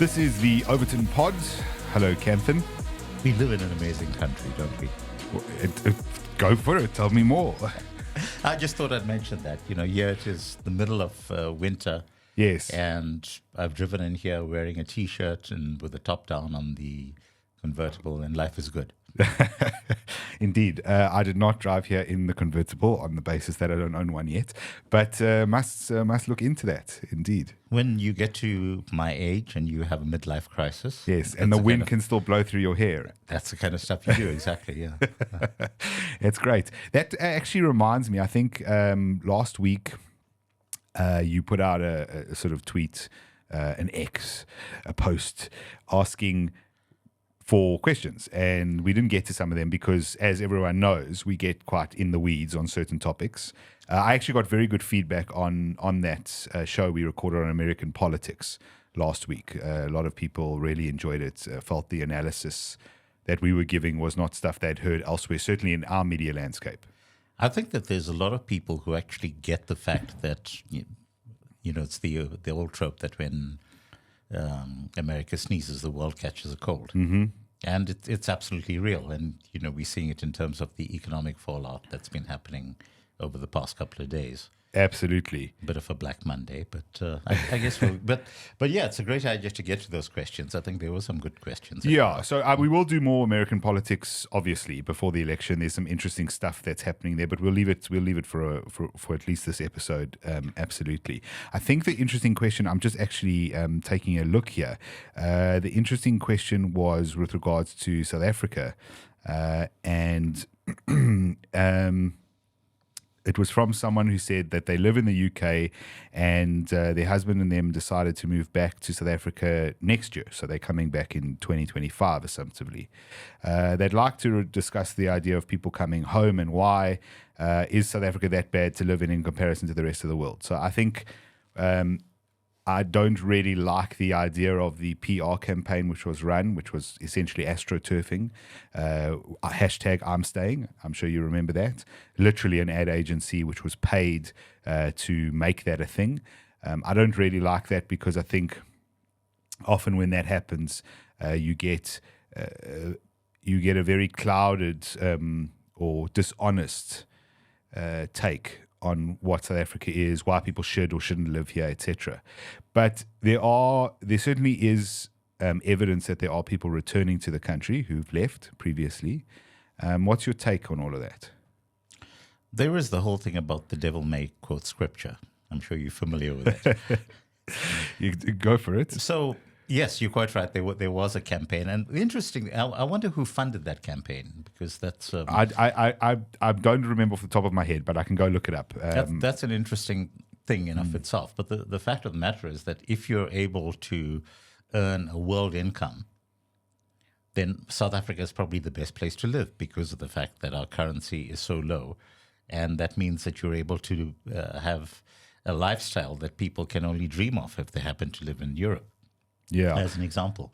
This is the Overton Pod. Hello, Kanthan. We live in an amazing country, don't we? Go for it. Tell me more. I just thought I'd mention that. Here it is the middle of winter. Yes. And I've driven in here wearing a T-shirt and with the top down on the convertible, and life is good. Indeed. I did not drive here in the convertible on the basis that I don't own one yet, but must look into that, indeed. When you get to my age and you have a midlife crisis. Yes, and the wind can still blow through your hair. That's the kind of stuff you do, exactly, yeah. It's great. That actually reminds me, I think last week you put out a sort of tweet, a post asking for questions, and we didn't get to some of them because, as everyone knows, we get quite in the weeds on certain topics. I actually got very good feedback on that show we recorded on American politics last week. A lot of people really enjoyed it, felt the analysis that we were giving was not stuff they'd heard elsewhere, certainly in our media landscape. I think that there's a lot of people who actually get the fact that, it's the old trope that when America sneezes, the world catches a cold. Mm-hmm. And it's absolutely real. And, we're seeing it in terms of the economic fallout that's been happening over the past couple of days. Absolutely. A bit of a Black Monday, but I guess but yeah, it's a great idea to get to those questions. I think there were some good questions. Yeah, so we will do more American politics, obviously, before the election. There's some interesting stuff that's happening there, but we'll leave it for at least this episode. Absolutely. I think the interesting question, I'm just actually taking a look here. The interesting question was with regards to South Africa, and it was from someone who said that they live in the UK and their husband and them decided to move back to South Africa next year. So they're coming back in 2025, assumptively. They'd like to discuss the idea of people coming home and why. Is South Africa that bad to live in comparison to the rest of the world? So I think I don't really like the idea of the PR campaign which was run, which was essentially astroturfing. Hashtag I'm staying. I'm sure you remember that. Literally an ad agency which was paid to make that a thing. I don't really like that because I think often when that happens, you get a very clouded or dishonest take on what South Africa is, why people should or shouldn't live here, etc. But there certainly is evidence that there are people returning to the country who've left previously. What's your take on all of that? There is the whole thing about the devil may quote scripture. I'm sure you're familiar with it. You go for it. So, yes, you're quite right. There was a campaign, and interesting. I wonder who funded that campaign because that's. I don't remember off the top of my head, but I can go look it up. That's an interesting thing in of itself. But the fact of the matter is that if you're able to earn a world income, then South Africa is probably the best place to live because of the fact that our currency is so low, and that means that you're able to have a lifestyle that people can only dream of if they happen to live in Europe. Yeah, as an example.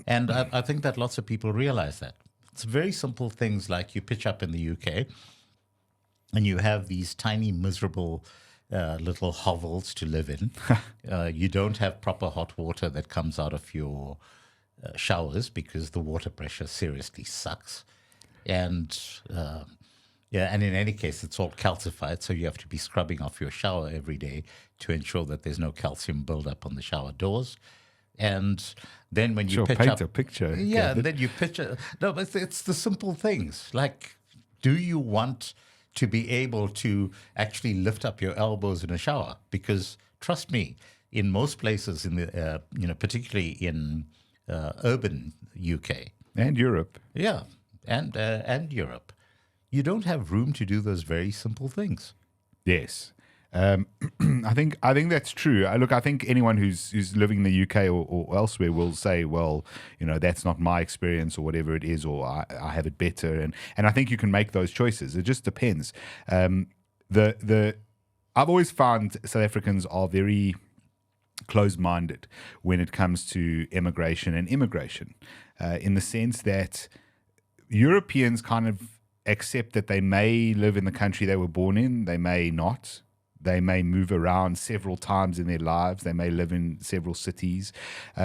And I think that lots of people realize that. It's very simple things like you pitch up in the UK and you have these tiny, miserable little hovels to live in. You don't have proper hot water that comes out of your showers because the water pressure seriously sucks. And and in any case, it's all calcified, so you have to be scrubbing off your shower every day to ensure that there's no calcium buildup on the shower doors. And then when you paint a picture. Yeah, and then you picture. No, but it's the simple things. Like, do you want to be able to actually lift up your elbows in a shower? Because trust me, in most places, in the particularly in urban UK and Europe, and Europe, you don't have room to do those very simple things. Yes. I think that's true. I think anyone who's living in the UK or elsewhere will say, well, that's not my experience or whatever it is, or I have it better. And I think you can make those choices. It just depends. I've always found South Africans are very closed-minded when it comes to emigration and immigration, in the sense that Europeans kind of accept that they may live in the country they were born in, they may not. They may move around several times in their lives. They may live in several cities,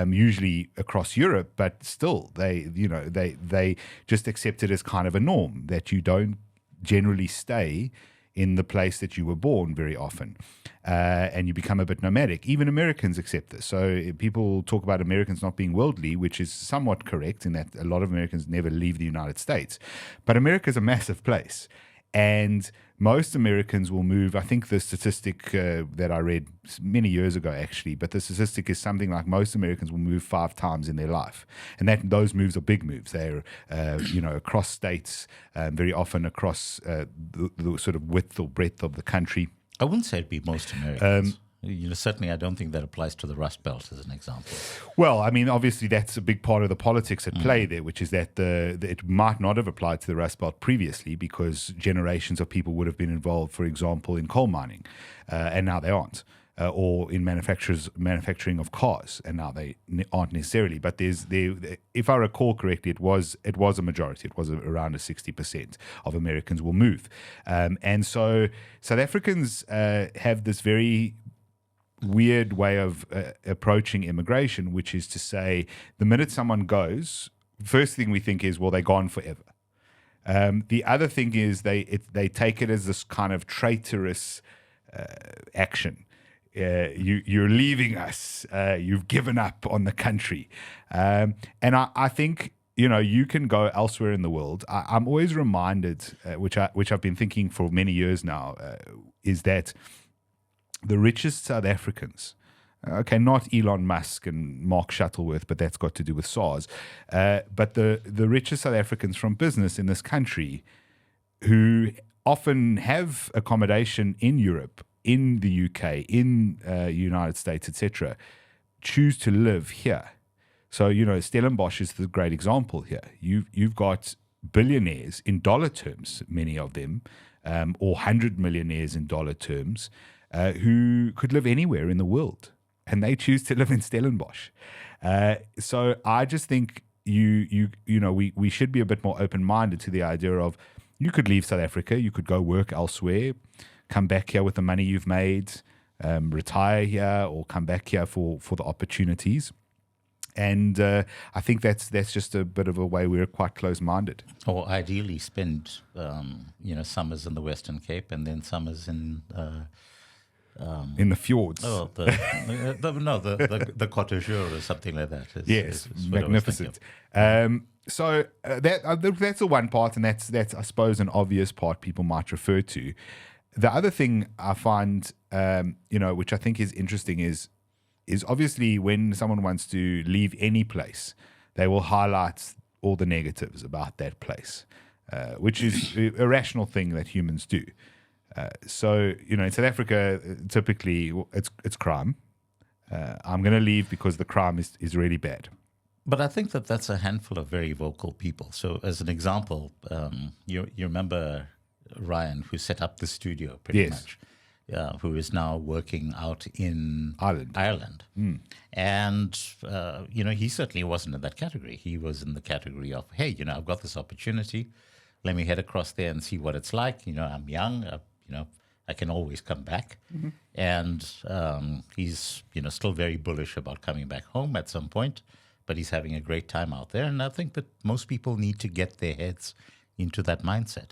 usually across Europe, but still, they just accept it as kind of a norm that you don't generally stay in the place that you were born very often, and you become a bit nomadic. Even Americans accept this. So people talk about Americans not being worldly, which is somewhat correct in that a lot of Americans never leave the United States. But America is a massive place. And most Americans will move. I think the statistic that I read many years ago, actually, but the statistic is something like most Americans will move 5 times in their life, and those moves are big moves. They're across states, very often across the sort of width or breadth of the country. I wouldn't say it'd be most Americans. Certainly, I don't think that applies to the Rust Belt as an example. Well, I mean, obviously, that's a big part of the politics at play there, which is that it might not have applied to the Rust Belt previously because generations of people would have been involved, for example, in coal mining, and now they aren't, or in manufacturing of cars, and now they aren't necessarily. But if I recall correctly, it was a majority. It was around 60% of Americans will move, and so South Africans have this very weird way of approaching immigration, which is to say the minute someone goes, first thing we think is, well, they're gone forever. The other thing is they take it as this kind of traitorous action. You're leaving us. You've given up on the country. And I think, you can go elsewhere in the world. I'm always reminded, which I've been thinking for many years now, is that the richest South Africans, okay, not Elon Musk and Mark Shuttleworth, but that's got to do with SARS, but the richest South Africans from business in this country who often have accommodation in Europe, in the UK, in United States, etc., choose to live here. So, Stellenbosch is the great example here. You've got billionaires in dollar terms, many of them, or 100 millionaires in dollar terms, who could live anywhere in the world, and they choose to live in Stellenbosch. So I just think we should be a bit more open-minded to the idea of you could leave South Africa, you could go work elsewhere, come back here with the money you've made, retire here, or come back here for the opportunities. And I think that's just a bit of a way we're quite close-minded. Or ideally spend summers in the Western Cape and then summers in the fjords. Oh, the Côte d'Azur or something like that. Yes, magnificent. So that's the one part, and that's I suppose an obvious part people might refer to. The other thing I find, which I think is interesting, is obviously when someone wants to leave any place, they will highlight all the negatives about that place, which is a rational thing that humans do. So, in South Africa, typically it's crime. I'm going to leave because the crime is really bad. But I think that's a handful of very vocal people. So as an example, you remember Ryan, who set up the studio pretty much, who is now working out in Ireland. And, he certainly wasn't in that category. He was in the category of, hey, I've got this opportunity. Let me head across there and see what it's like. I'm young. I can always come back. Mm-hmm. And he's, still very bullish about coming back home at some point, but he's having a great time out there. And I think that most people need to get their heads into that mindset.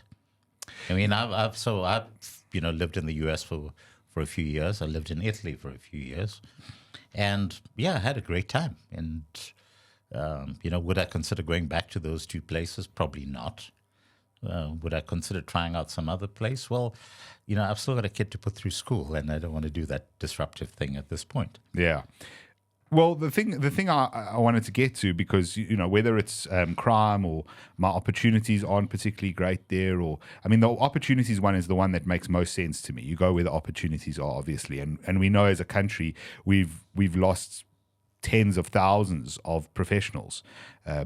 I mean, I've lived in the US for a few years. I lived in Italy for a few years. And I had a great time. And, would I consider going back to those two places? Probably not. Would I consider trying out some other place? Well, I've still got a kid to put through school, and I don't want to do that disruptive thing at this point. Yeah. Well, the thing I wanted to get to, because whether it's crime or my opportunities aren't particularly great there, or the opportunities one is the one that makes most sense to me. You go where the opportunities are, obviously, and we know as a country we've lost tens of thousands of professionals,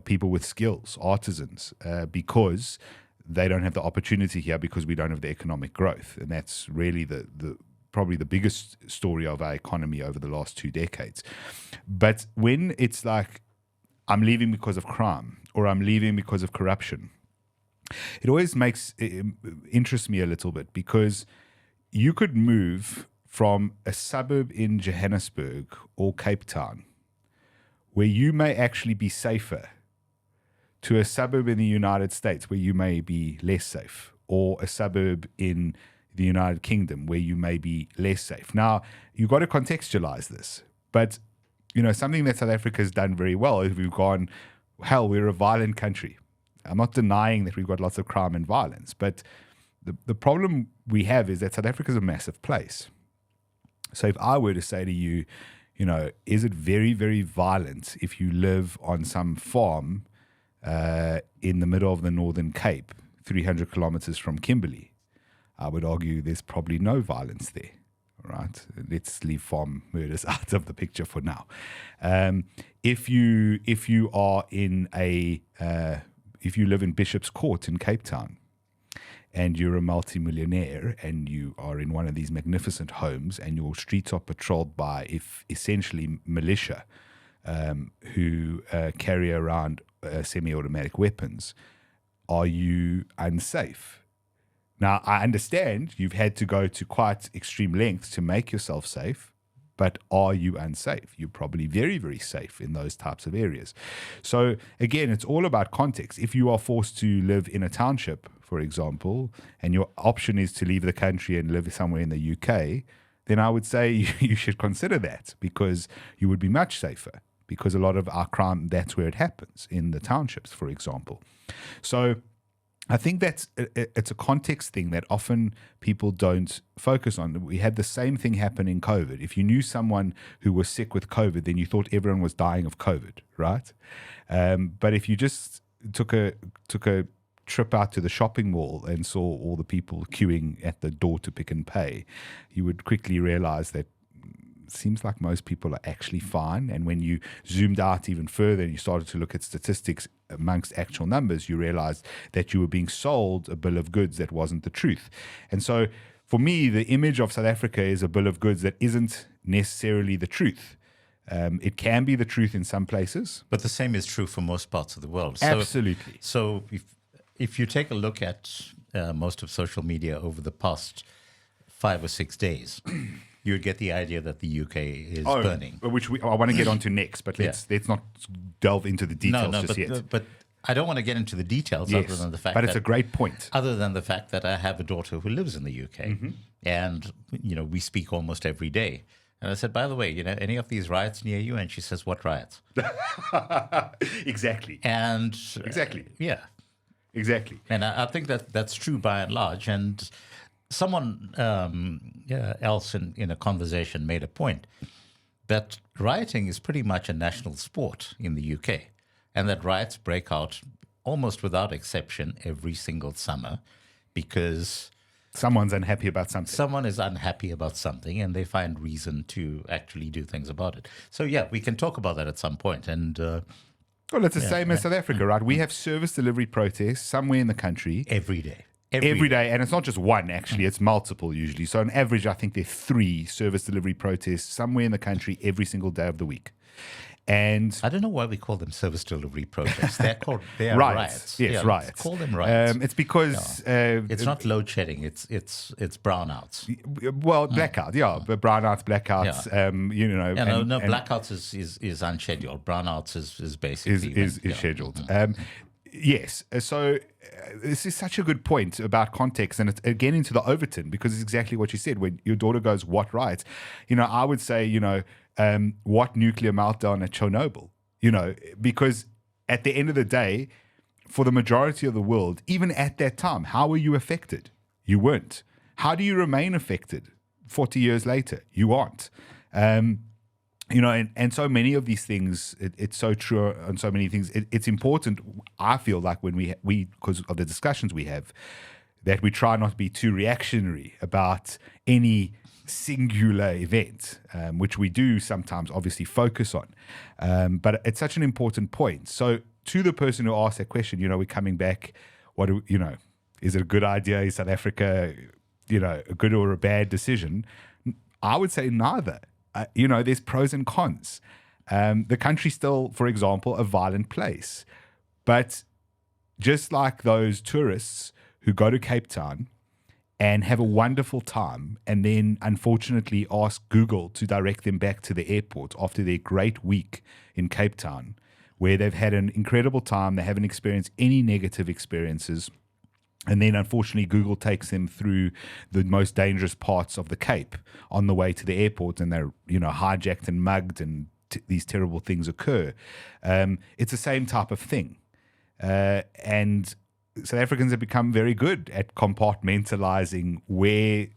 people with skills, artisans, because they don't have the opportunity here because we don't have the economic growth. And that's really probably the biggest story of our economy over the last 2 decades. But when it's like, I'm leaving because of crime, or I'm leaving because of corruption, it always interests me a little bit, because you could move from a suburb in Johannesburg or Cape Town, where you may actually be safer, to a suburb in the United States where you may be less safe, or a suburb in the United Kingdom where you may be less safe. Now, you've got to contextualize this, but something that South Africa has done very well is we've gone, hell, we're a violent country. I'm not denying that we've got lots of crime and violence, but the problem we have is that South Africa is a massive place. So if I were to say to you, is it very, very violent if you live on some farm in the middle of the Northern Cape, 300 kilometers from Kimberley? I would argue there's probably no violence there. All right, let's leave farm murders out of the picture for now. If you are in if you live in Bishop's Court in Cape Town, and you're a multimillionaire and you are in one of these magnificent homes and your streets are patrolled by essentially militia who carry around semi-automatic weapons, are you unsafe? Now, I understand you've had to go to quite extreme lengths to make yourself safe, but are you unsafe? You're probably very, very safe in those types of areas. So again, it's all about context. If you are forced to live in a township, for example, and your option is to leave the country and live somewhere in the UK, then I would say you should consider that, because you would be much safer, because a lot of our crime, that's where it happens, in the townships, for example. So I think it's a context thing that often people don't focus on. We had the same thing happen in COVID. If you knew someone who was sick with COVID, then you thought everyone was dying of COVID, right? But if you just took a trip out to the shopping mall and saw all the people queuing at the door to Pick and Pay, you would quickly realize that it seems like most people are actually fine. And when you zoomed out even further and you started to look at statistics amongst actual numbers, you realized that you were being sold a bill of goods that wasn't the truth. And so for me, the image of South Africa is a bill of goods that isn't necessarily the truth. It can be the truth in some places. But the same is true for most parts of the world. Absolutely. So if you take a look at most of social media over the past 5 or 6 days, you would get the idea that the UK is burning. Which I want to get onto next, but let's not delve into the details yet. But I don't want to get into the details Yes, other than the fact but it's a great point. Other than the fact that I have a daughter who lives in the UK, and we speak almost every day. And I said, by the way, any of these riots near you? And she says, what riots? Exactly. And exactly. Yeah. Exactly. And I think that's true by and large. And someone else in a conversation made a point that rioting is pretty much a national sport in the UK, and that riots break out almost without exception every single summer because someone's unhappy about something. Someone is unhappy about something, and they find reason to actually do things about it. So, yeah, we can talk about that at some point. And well, it's the same as South Africa, right? We have service delivery protests somewhere in the country. Every day. Every day. And it's not just one, actually. It's multiple, usually. So on average, I think there are 3 service delivery protests somewhere in the country every single day of the week. And I don't know why we call them service delivery protests. They're riots. Yes, riots. Call them riots. It's because it's not load shedding. It's brownouts. Well, blackout, but brownouts, blackouts. Yeah. Blackouts is unscheduled. Brownouts is basically is scheduled. Yes. So this is such a good point about context, and it's again into the Overton, because it's exactly what you said. When your daughter goes, "What riots?" I would say, what nuclear meltdown at Chernobyl? Because at the end of the day, for the majority of the world, even at that time, how were you affected? You weren't. How do you remain affected 40 years later? You aren't. And so many of these things, it's so true on so many things. It's important, I feel like, when we because of the discussions we have, that we try not to be too reactionary about any singular event, which we do sometimes obviously focus on. But it's such an important point. So to the person who asked that question, we're coming back, is it a good idea? Is South Africa, a good or a bad decision? I would say neither. There's pros and cons. The country's still, for example, a violent place. But just like those tourists who go to Cape Town and have a wonderful time, and then unfortunately ask Google to direct them back to the airport after their great week in Cape Town, where they've had an incredible time, they haven't experienced any negative experiences. And then, unfortunately, Google takes them through the most dangerous parts of the Cape on the way to the airport, and they're, hijacked and mugged, and these terrible things occur. It's the same type of thing. And South Africans have become very good at compartmentalizing where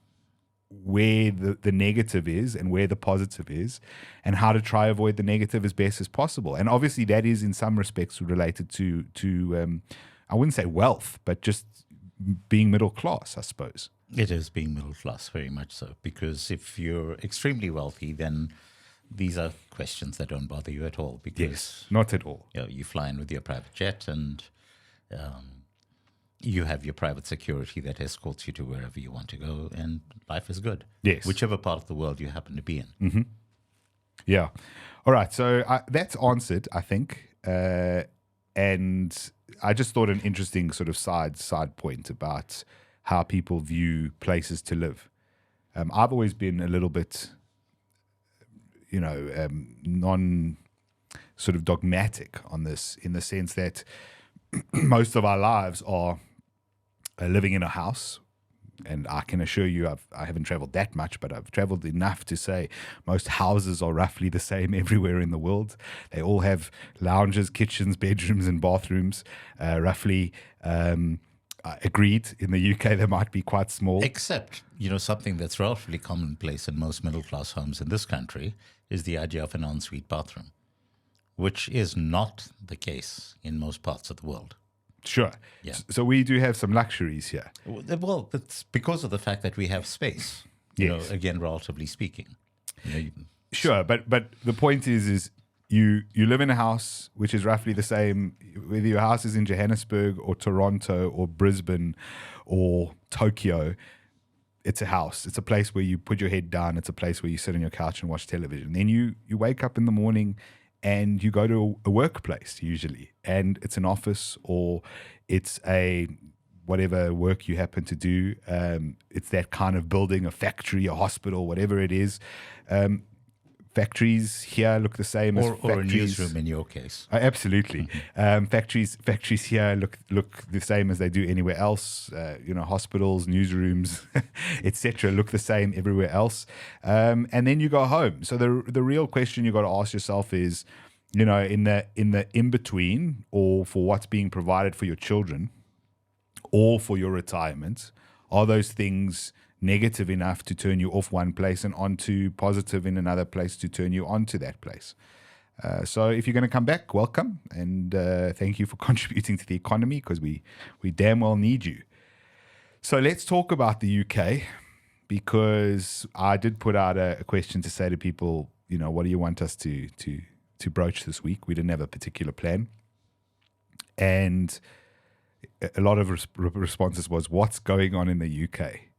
the negative is and where the positive is, and how to try avoid the negative as best as possible. And obviously, that is in some respects related to I wouldn't say wealth, but just being middle class, I suppose. It is being middle class, very much so, because if you're extremely wealthy, then these are questions that don't bother you at all. Because Yes, not at all. you fly in with your private jet, and you have your private security that escorts you to wherever you want to go, and life is good. Yes. Whichever part of the world you happen to be in. Yeah. All right. So that's answered, I think. And I just thought an interesting sort of side point about how people view places to live. I've always been a little bit, non sort of dogmatic on this, in the sense that most of our lives are living in a house. And I can assure you, I haven't traveled that much, but I've traveled enough to say most houses are roughly the same everywhere in the world. They all have lounges, kitchens, bedrooms, and bathrooms, roughly. Agreed. In the UK, they might be quite small. Except, something that's relatively commonplace in most middle-class homes in this country is the idea of an ensuite bathroom, which is not the case in most parts of the world. Sure. Yeah. So we do have some luxuries here. Well, it's because of the fact that we have space, Yes. again, relatively speaking. Sure, but the point is you live in a house which is roughly the same, whether your house is in Johannesburg or Toronto or Brisbane or Tokyo. It's a house. It's a place where you put your head down. It's a place where you sit on your couch and watch television. Then you wake up in the morning and you go to a workplace usually, and it's an office or it's a whatever work you happen to do. It's that kind of building, a factory, a hospital, whatever it is. Factories here look the same as factories. Or a newsroom in your case. Absolutely. Factories here look the same as they do anywhere else. Hospitals, newsrooms, etc. look the same everywhere else. And then you go home. So the real question you got to ask yourself is, in the in between, or for what's being provided for your children, or for your retirement, are those things negative enough to turn you off one place and onto positive in another place to turn you onto that place? So if you're going to come back, welcome, and thank you for contributing to the economy, because we damn well need you. So let's talk about the UK, because I did put out a question to say to people, what do you want us to broach this week? We didn't have a particular plan, and a lot of responses was, what's going on in the UK?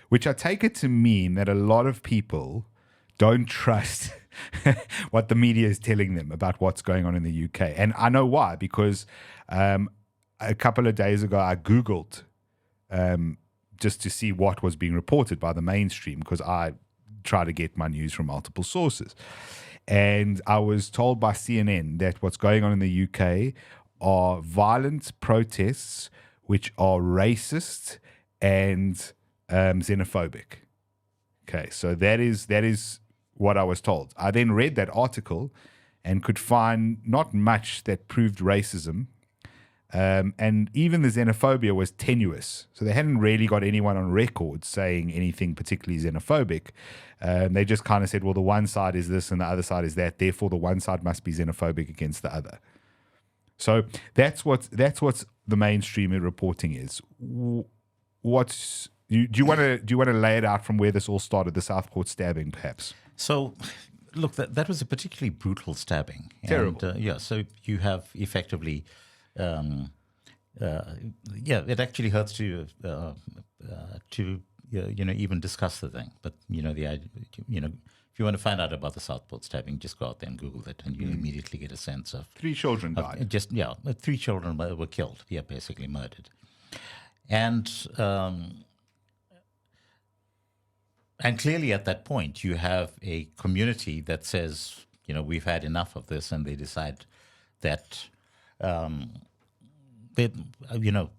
Which I take it to mean that a lot of people don't trust what the media is telling them about what's going on in the UK. And I know why, because a couple of days ago I Googled just to see what was being reported by the mainstream, because I try to get my news from multiple sources. And I was told by CNN that what's going on in the UK are violent protests which are racist and xenophobic. Okay, so that is what I was told. I then read that article and could find not much that proved racism, and even the xenophobia was tenuous. So they hadn't really got anyone on record saying anything particularly xenophobic. They just kind of said, well, the one side is this and the other side is that, therefore the one side must be xenophobic against the other. So that's what the mainstream reporting is. Do you want to lay it out from where this all started, the Southport stabbing, perhaps? So, look, that was a particularly brutal stabbing. Terrible. And, so you have effectively, it actually hurts to even discuss the thing. But the idea, if you want to find out about the Southport stabbing, just go out there and Google it, and you immediately get a sense of 3 children died. 3 children were killed. Yeah, basically murdered. And And clearly at that point, you have a community that says, we've had enough of this, and they decide that, they,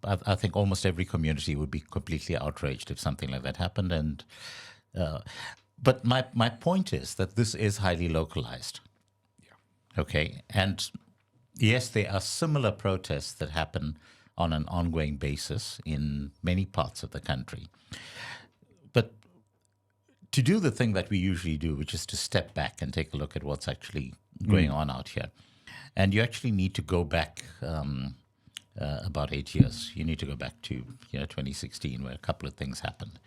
I think almost every community would be completely outraged if something like that happened. And but my point is that this is highly localized. Okay. And yes, there are similar protests that happen on an ongoing basis in many parts of the country. But to do the thing that we usually do, which is to step back and take a look at what's actually going on out here, and you actually need to go back about 8 years. You need to go back to 2016, where a couple of things happened.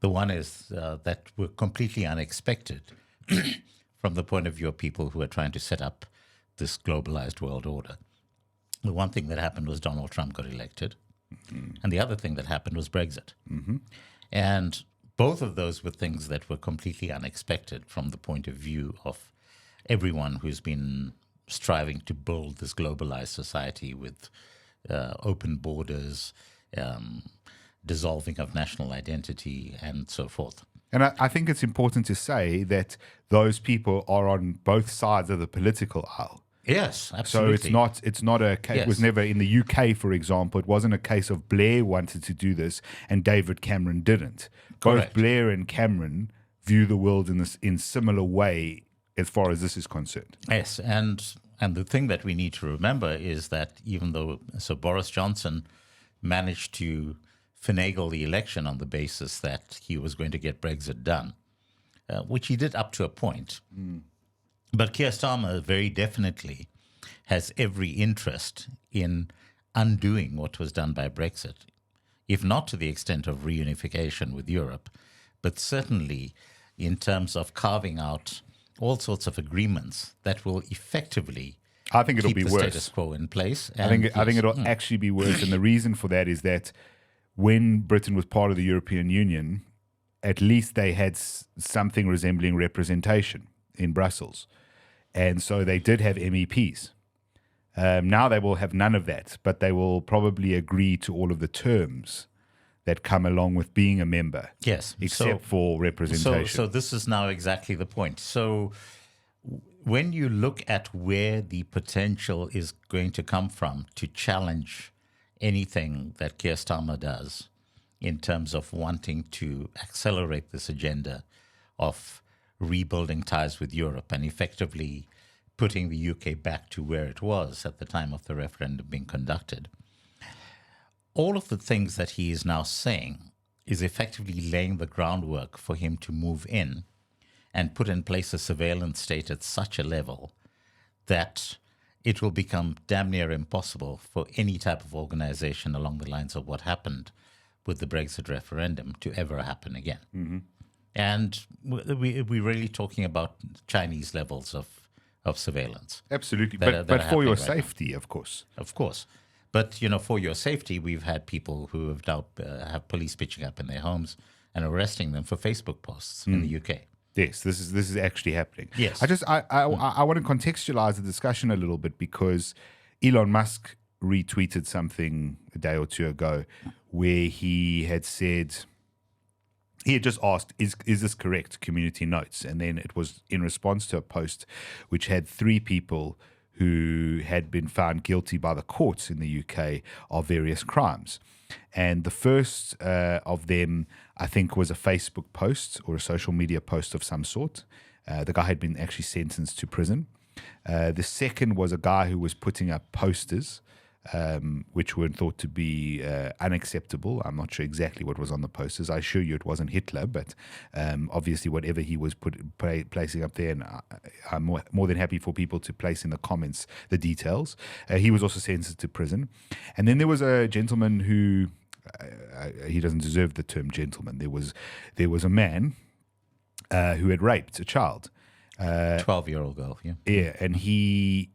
The one is that were completely unexpected from the point of view of people who are trying to set up this globalized world order. The one thing that happened was Donald Trump got elected. And the other thing that happened was Brexit. And both of those were things that were completely unexpected from the point of view of everyone who's been striving to build this globalized society with open borders, dissolving of national identity, and so forth. And I think it's important to say that those people are on both sides of the political aisle. Yes, absolutely. So it's not a case. It was never in the UK, for example. It wasn't a case of Blair wanted to do this and David Cameron didn't. Correct. Both Blair and Cameron view the world in similar way as far as this is concerned. Yes, and the thing that we need to remember is that even though Boris Johnson managed to finagle the election on the basis that he was going to get Brexit done, which he did up to a point. But Keir Starmer very definitely has every interest in undoing what was done by Brexit, if not to the extent of reunification with Europe, but certainly in terms of carving out all sorts of agreements that will effectively I think it'll keep be the worse. status quo in place. I think it'll actually be worse. And the reason for that is that when Britain was part of the European Union, at least they had something resembling representation in Brussels. And so they did have MEPs. Now they will have none of that, but they will probably agree to all of the terms that come along with being a member. Yes. Except for representation. So this is now exactly the point. So when you look at where the potential is going to come from to challenge anything that Keir Starmer does in terms of wanting to accelerate this agenda of rebuilding ties with Europe and effectively putting the UK back to where it was at the time of the referendum being conducted, all of the things that he is now saying is effectively laying the groundwork for him to move in and put in place a surveillance state at such a level that it will become damn near impossible for any type of organization along the lines of what happened with the Brexit referendum to ever happen again. Mm-hmm. And we're really talking about Chinese levels of surveillance. Absolutely. That But are for your happening right safety, of course. Of course. But, for your safety, we've had people who have now have police pitching up in their homes and arresting them for Facebook posts in the UK. Yes, this is actually happening. Yes. I want to contextualize the discussion a little bit because Elon Musk retweeted something a day or two ago where he had said, he had just asked, is this correct, community notes? And then it was in response to a post which had 3 people who had been found guilty by the courts in the UK of various crimes. And the first of them, I think, was a Facebook post or a social media post of some sort. The guy had been actually sentenced to prison. The second was a guy who was putting up posters, which were thought to be unacceptable. I'm not sure exactly what was on the posters. I assure you it wasn't Hitler, but obviously whatever he was placing up there, and I'm more than happy for people to place in the comments the details. He was also sentenced to prison. And then there was a gentleman who, he doesn't deserve the term gentleman. There was a man who had raped a child. 12-year-old girl, yeah. Yeah, and he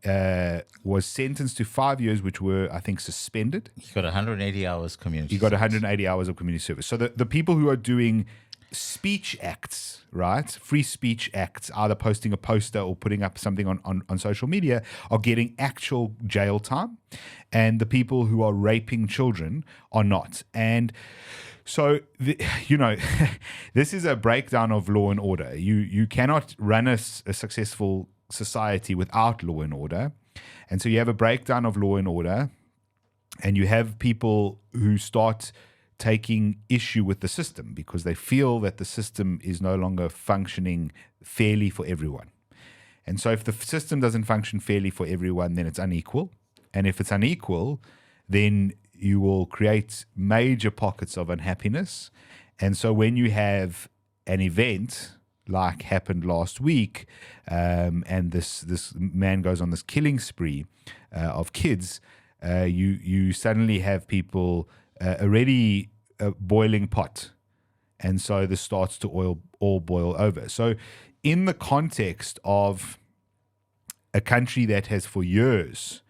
was sentenced to 5 years, which were, I think, suspended. He got 180 hours community He got service. 180 hours of community service. So the people who are doing speech acts, right, free speech acts, either posting a poster or putting up something on social media, are getting actual jail time. And the people who are raping children are not. And So, you know, this is a breakdown of law and order. You cannot run a successful society without law and order. And so you have a breakdown of law and order, and you have people who start taking issue with the system because they feel that the system is no longer functioning fairly for everyone. And so if the system doesn't function fairly for everyone, then it's unequal. And if it's unequal, then you will create major pockets of unhappiness. And so when you have an event like happened last week, and this man goes on this killing spree of kids, you suddenly have people already a boiling pot. And so this starts to all boil over. So in the context of a country that has for years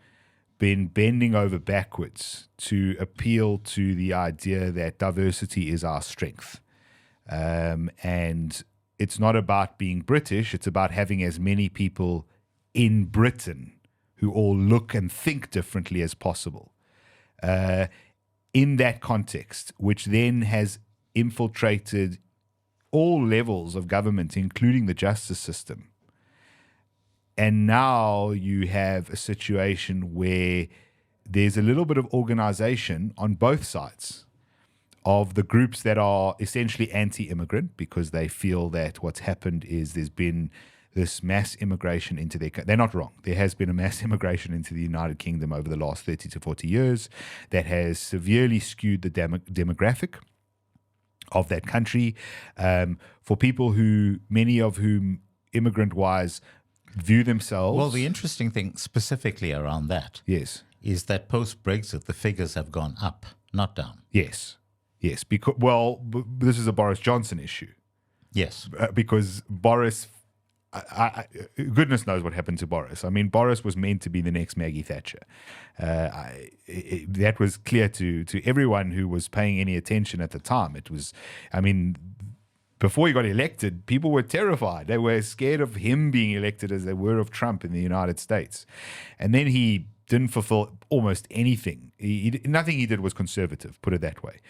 been bending over backwards to appeal to the idea that diversity is our strength. And it's not about being British, it's about having as many people in Britain who all look and think differently as possible. In that context, which then has infiltrated all levels of government, including the justice system. And now you have a situation where there's a little bit of organization on both sides of the groups that are essentially anti-immigrant because they feel that what's happened is there's been this mass immigration into their country. They're not wrong. There has been a mass immigration into the United Kingdom over the last 30 to 40 years that has severely skewed the demographic of that country. For people who, many of whom immigrant-wise, view themselves. Well, the interesting thing specifically around that is that post-Brexit, the figures have gone up, not down. Yes. Because, this is a Boris Johnson issue. Yes. Because Boris, goodness knows what happened to Boris. I mean, Boris was meant to be the next Maggie Thatcher. That was clear to everyone who was paying any attention at the time. It was, I mean, before he got elected, people were terrified. They were scared of him being elected as they were of Trump in the United States. And then he didn't fulfill almost anything. Nothing he did was conservative, put it that way.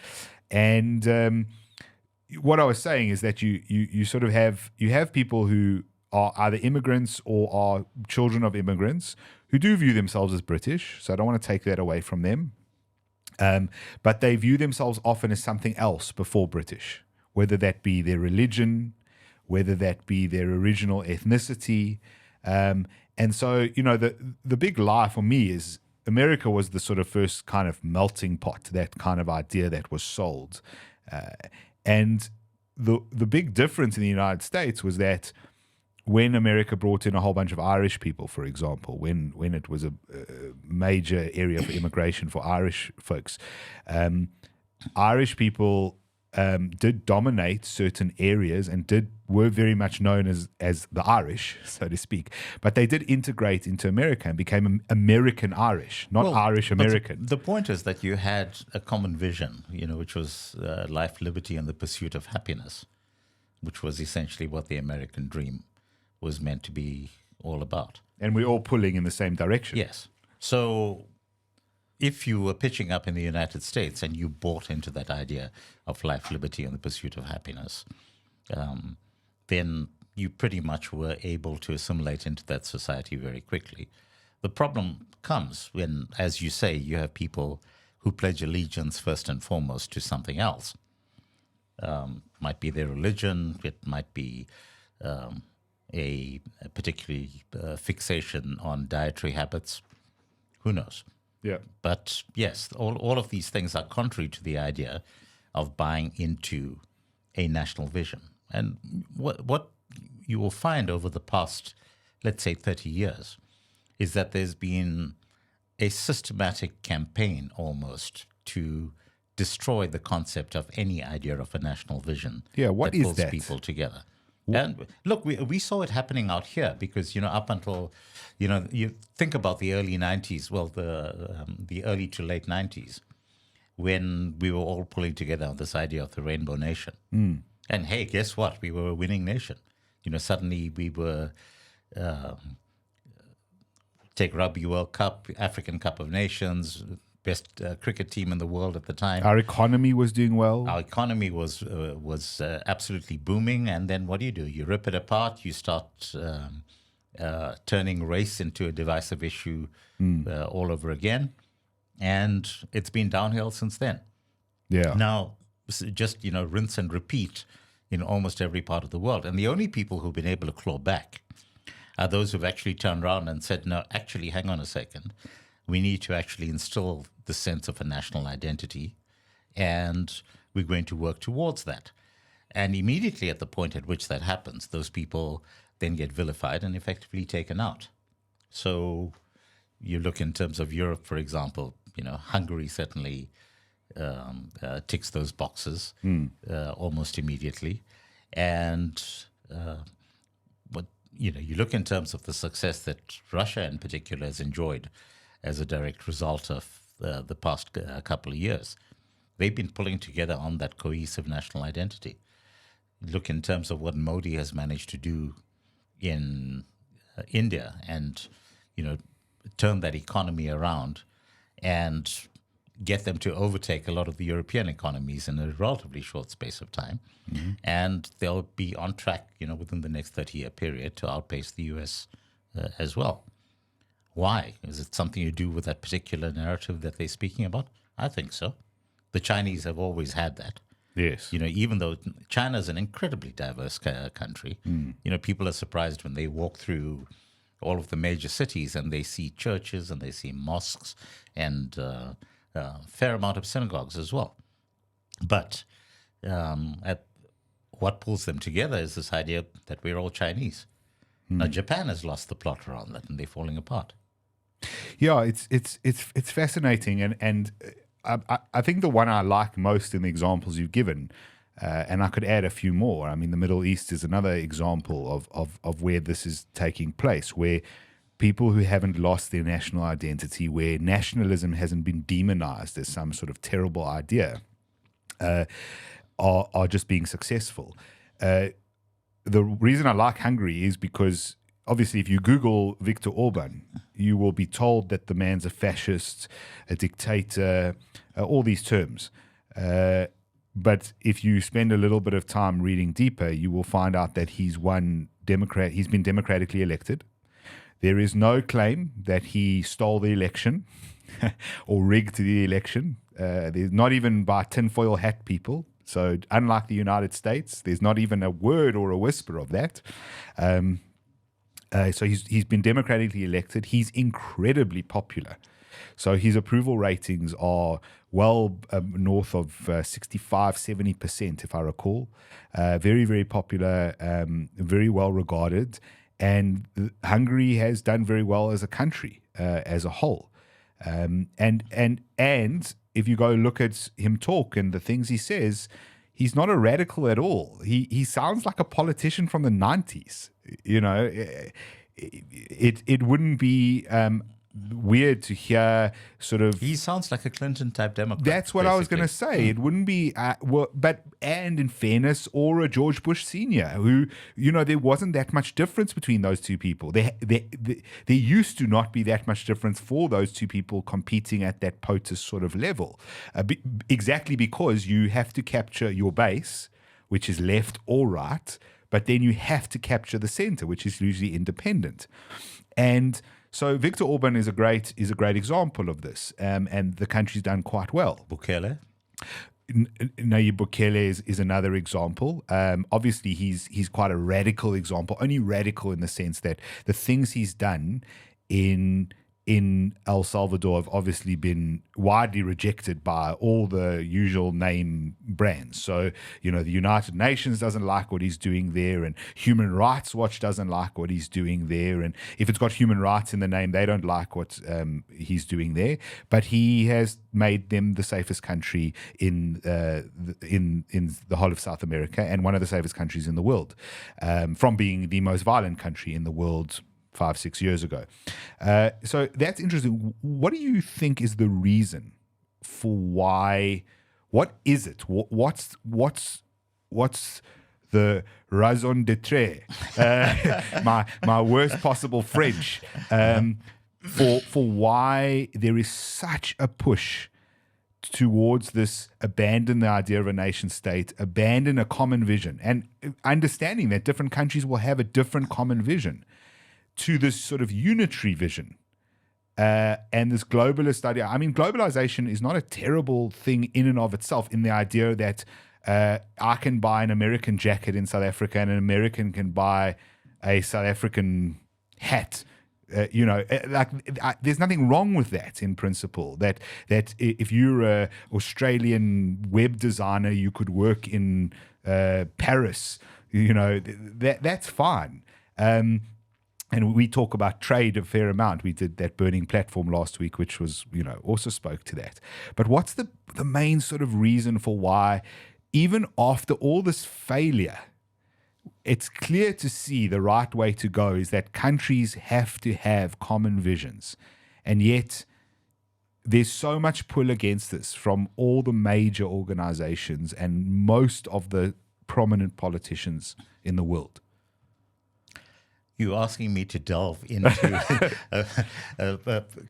And what I was saying is that you sort of have people who are either immigrants or are children of immigrants who do view themselves as British. So I don't want to take that away from them. But they view themselves often as something else before British, whether that be their religion, whether that be their original ethnicity. And so, you know, the big lie for me is America was the sort of first kind of melting pot, that kind of idea that was sold. And the big difference in the United States was that when America brought in a whole bunch of Irish people, for example, when it was a major area for immigration for Irish folks, Irish people did dominate certain areas and were very much known as the Irish, so to speak. But they did integrate into America and became American Irish, not Irish American. The point is that you had a common vision, you know, which was life, liberty, and the pursuit of happiness, which was essentially what the American dream was meant to be all about. And we're all pulling in the same direction. Yes. So if you were pitching up in the United States and you bought into that idea of life, liberty, and the pursuit of happiness, then you pretty much were able to assimilate into that society very quickly. The problem comes when, as you say, you have people who pledge allegiance first and foremost to something else. Might be their religion, it might be a particularly fixation on dietary habits. Who knows? Yeah. But yes, all of these things are contrary to the idea of buying into a national vision. And what you will find over the past, let's say, 30 years, is that there's been a systematic campaign almost to destroy the concept of any idea of a national vision. Yeah, what is pulls that? People together. And look, we saw it happening out here because, you know, up until, you know, you think about the early 90s, well, the early to late 90s, when we were all pulling together on this idea of the Rainbow Nation. Mm. And hey, guess what? We were a winning nation. You know, suddenly we were, take Rugby World Cup, African Cup of Nations, best cricket team in the world at the time. Our economy was doing well. Our economy was absolutely booming. And then what do? You rip it apart. You start turning race into a divisive issue all over again. And it's been downhill since then. Yeah. Now, just, rinse and repeat in almost every part of the world. And the only people who've been able to claw back are those who've actually turned around and said, no, actually, hang on a second. We need to actually instill the sense of a national identity, and we're going to work towards that. And immediately at the point at which that happens, those people then get vilified and effectively taken out. So you look in terms of Europe, for example, Hungary certainly ticks those boxes almost immediately. And you look in terms of the success that Russia in particular has enjoyed as a direct result of the past couple of years. They've been pulling together on that cohesive national identity. Look in terms of what Modi has managed to do in India and, turn that economy around and get them to overtake a lot of the European economies in a relatively short space of time. Mm-hmm. And they'll be on track, within the next 30-year period to outpace the US as well. Why? Is it something to do with that particular narrative that they're speaking about? I think so. The Chinese have always had that. Yes. Even though China is an incredibly diverse country, people are surprised when they walk through all of the major cities and they see churches and they see mosques and a fair amount of synagogues as well. But what pulls them together is this idea that we're all Chinese. Now, Japan has lost the plot around that and they're falling apart. Yeah, it's fascinating, and I think the one I like most in the examples you've given, and I could add a few more. I mean, the Middle East is another example of where this is taking place, where people who haven't lost their national identity, where nationalism hasn't been demonized as some sort of terrible idea, are just being successful. The reason I like Hungary is because obviously if you Google Viktor Orban, you will be told that the man's a fascist, a dictator, all these terms. But if you spend a little bit of time reading deeper, you will find out that he's been democratically elected. There is no claim that he stole the election or rigged the election. There's not even by tinfoil hat people. So unlike the United States, there's not even a word or a whisper of that. So he's been democratically elected. He's incredibly popular. So his approval ratings are well north of 65, 70%, if I recall. Very, very popular, very well regarded. And Hungary has done very well as a country, as a whole. And if you go look at him talk and the things he says, he's not a radical at all. He sounds like a politician from the 90s. It wouldn't be weird to hear sort of. He sounds like a Clinton type Democrat. That's what basically. I was going to say. It wouldn't be, and in fairness, or a George Bush Senior, who, there wasn't that much difference between those two people. There used to not be that much difference for those two people competing at that POTUS sort of level, exactly because you have to capture your base, which is left or right, but then you have to capture the center, which is usually independent. And so Viktor Orban is a great example of this, and the country's done quite well. Bukele? Nayib Bukele is another example. Obviously, he's quite a radical example, only radical in the sense that the things he's done in El Salvador have obviously been widely rejected by all the usual name brands. So, the United Nations doesn't like what he's doing there, and Human Rights Watch doesn't like what he's doing there. And if it's got human rights in the name, they don't like what he's doing there. But he has made them the safest country in the whole of South America, and one of the safest countries in the world, from being the most violent country in the world 5-6 years ago. So that's interesting. What do you think is the reason for why? What is it? What's the raison d'être? My worst possible French. for why there is such a push towards this abandon the idea of a nation state, abandon a common vision, and understanding that different countries will have a different common vision to this sort of unitary vision. And this globalist idea. I mean, globalization is not a terrible thing in and of itself, in the idea that I can buy an American jacket in South Africa and an American can buy a South African hat. There's nothing wrong with that in principle. That if you're an Australian web designer, you could work in Paris. That's fine. And we talk about trade a fair amount. We did that burning platform last week, which was, also spoke to that. But what's the main sort of reason for why, even after all this failure, it's clear to see the right way to go is that countries have to have common visions. And yet there's so much pull against this from all the major organizations and most of the prominent politicians in the world. You're asking me to delve into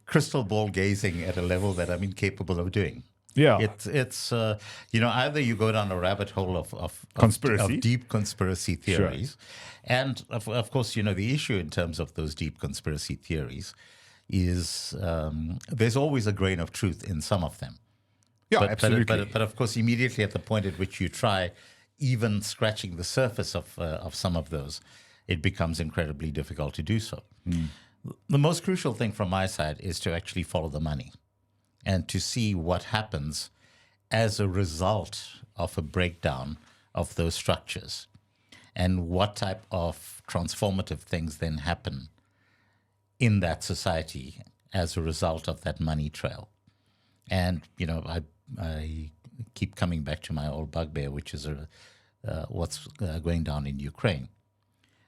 crystal ball gazing at a level that I'm incapable of doing. Yeah, it's either you go down a rabbit hole of conspiracy, of deep conspiracy theories, sure. And of course, the issue in terms of those deep conspiracy theories is there's always a grain of truth in some of them. Yeah, absolutely. But of course, immediately at the point at which you try even scratching the surface of some of those, it becomes incredibly difficult to do so. The most crucial thing from my side is to actually follow the money and to see what happens as a result of a breakdown of those structures and what type of transformative things then happen in that society as a result of that money trail. And, I keep coming back to my old bugbear, which is what's going down in Ukraine.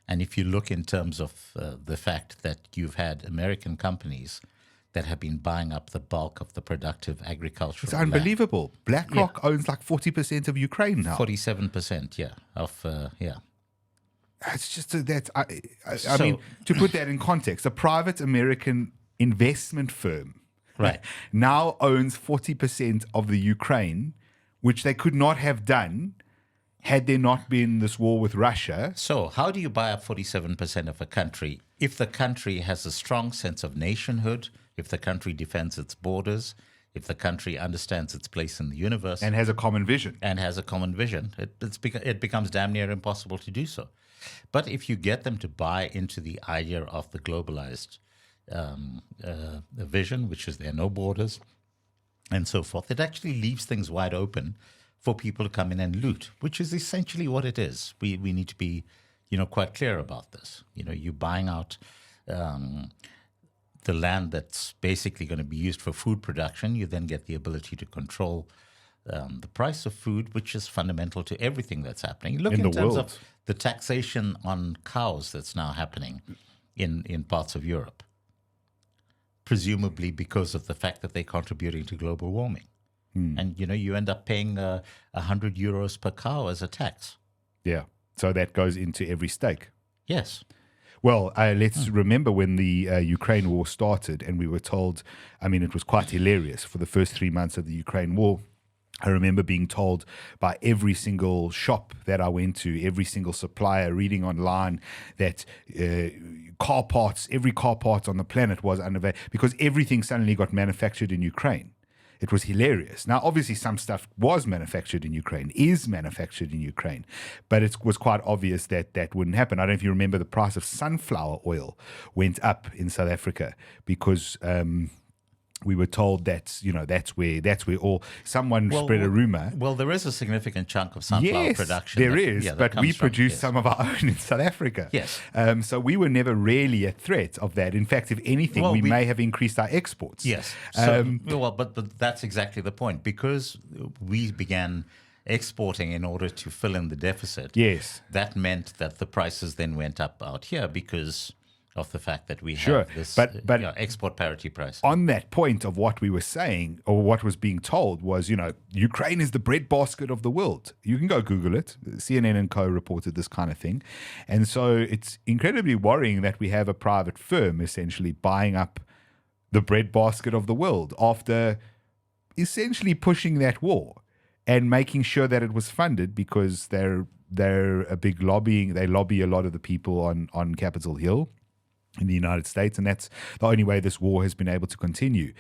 And if you look in terms of the fact that you've had American companies that have been buying up the bulk of the productive agricultural It's unbelievable. Land. BlackRock owns like 40% of Ukraine now. 47%, It's just that, I mean, to put that in context, a private American investment firm right. now owns 40% of the Ukraine, which they could not have done had there not been this war with Russia. So how do you buy up 47% of a country if the country has a strong sense of nationhood, if the country defends its borders, if the country understands its place in the universe? And has a common vision. It becomes damn near impossible to do so. But if you get them to buy into the idea of the globalized vision, which is there are no borders and so forth, it actually leaves things wide open for people to come in and loot, which is essentially what it is. We need to be, quite clear about this. You're buying out the land that's basically going to be used for food production. You then get the ability to control the price of food, which is fundamental to everything that's happening. Look in terms of the taxation on cows that's now happening in parts of Europe, presumably because of the fact that they're contributing to global warming. And, you end up paying 100 euros per cow as a tax. Yeah. So that goes into every steak. Yes. Well, let's remember when the Ukraine war started and we were told, it was quite hilarious for the first 3 months of the Ukraine war. I remember being told by every single shop that I went to, every single supplier, reading online that every car part on the planet was unavailable because everything suddenly got manufactured in Ukraine. It was hilarious. Now, obviously, some stuff was manufactured in Ukraine, is manufactured in Ukraine, but it was quite obvious that that wouldn't happen. I don't know if you remember the price of sunflower oil went up in South Africa because we were told that that's where someone spread a rumor. Well, there is a significant chunk of sunflower production. There is, but we produce some of our own in South Africa. Yes. So we were never really a threat of that. In fact, if anything, we may have increased our exports. Yes. But that's exactly the point. Because we began exporting in order to fill in the deficit. Yes. That meant that the prices then went up out here because of the fact that we have this export parity price. On that point of what we were saying, or what was being told was, Ukraine is the breadbasket of the world. You can go Google it. CNN and Co. reported this kind of thing. And so it's incredibly worrying that we have a private firm essentially buying up the breadbasket of the world after essentially pushing that war and making sure that it was funded, because they're a big lobbying. They lobby a lot of the people on Capitol Hill in the United States, and that's the only way this war has been able to continue.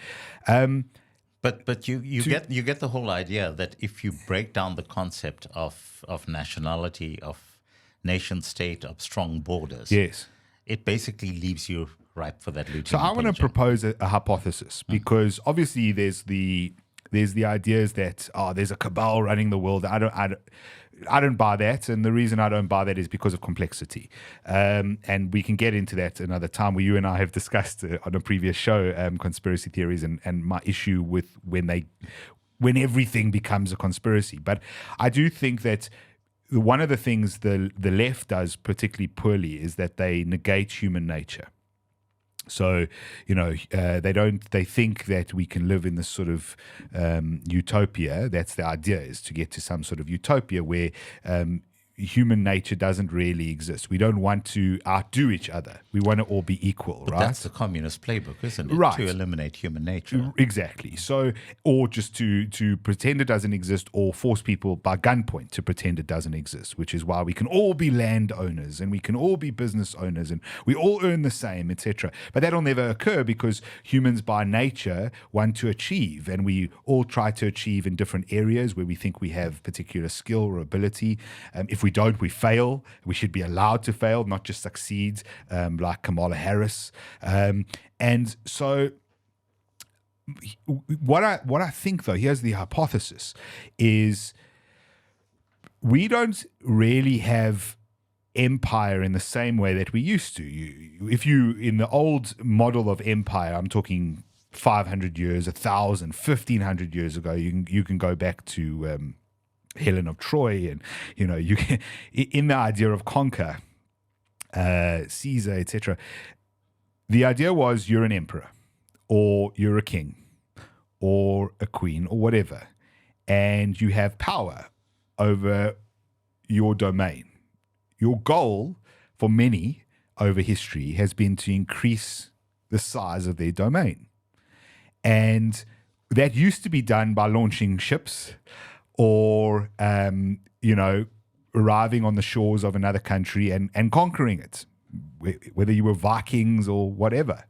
But you get the whole idea that if you break down the concept of nationality, of nation state, of strong borders, Yes. it basically leaves you ripe for that looting. So I want to propose a hypothesis, because obviously there's the ideas that there's a cabal running the world. I don't buy that, and the reason I don't buy that is because of complexity. And we can get into that another time, where you and I have discussed on a previous show conspiracy theories and my issue with when everything becomes a conspiracy. But I do think that one of the things the left does particularly poorly is that they negate human nature. So, they think that we can live in this sort of utopia. That's the idea, is to get to some sort of utopia where human nature doesn't really exist. We don't want to outdo each other. We want to all be equal, but right? That's the communist playbook, isn't it? Right. To eliminate human nature. Exactly. So, or just to pretend it doesn't exist, or force people by gunpoint to pretend it doesn't exist, which is why we can all be landowners and we can all be business owners and we all earn the same, etc. But that'll never occur, because humans by nature want to achieve, and we all try to achieve in different areas where we think we have particular skill or ability. If we don't, we fail. We should be allowed to fail, not just succeed, like Kamala Harris. And so what I think, though, here's the hypothesis, is we don't really have empire in the same way that we used to. If you, in the old model of empire, I'm talking 500 years, 1,000, 1,500 years ago, you can go back to Helen of Troy, and you can, in the idea of conquer, Caesar, etc. The idea was you're an emperor, or you're a king, or a queen, or whatever, and you have power over your domain. Your goal for many over history has been to increase the size of their domain, and that used to be done by launching ships, or arriving on the shores of another country and conquering it, whether you were Vikings or whatever.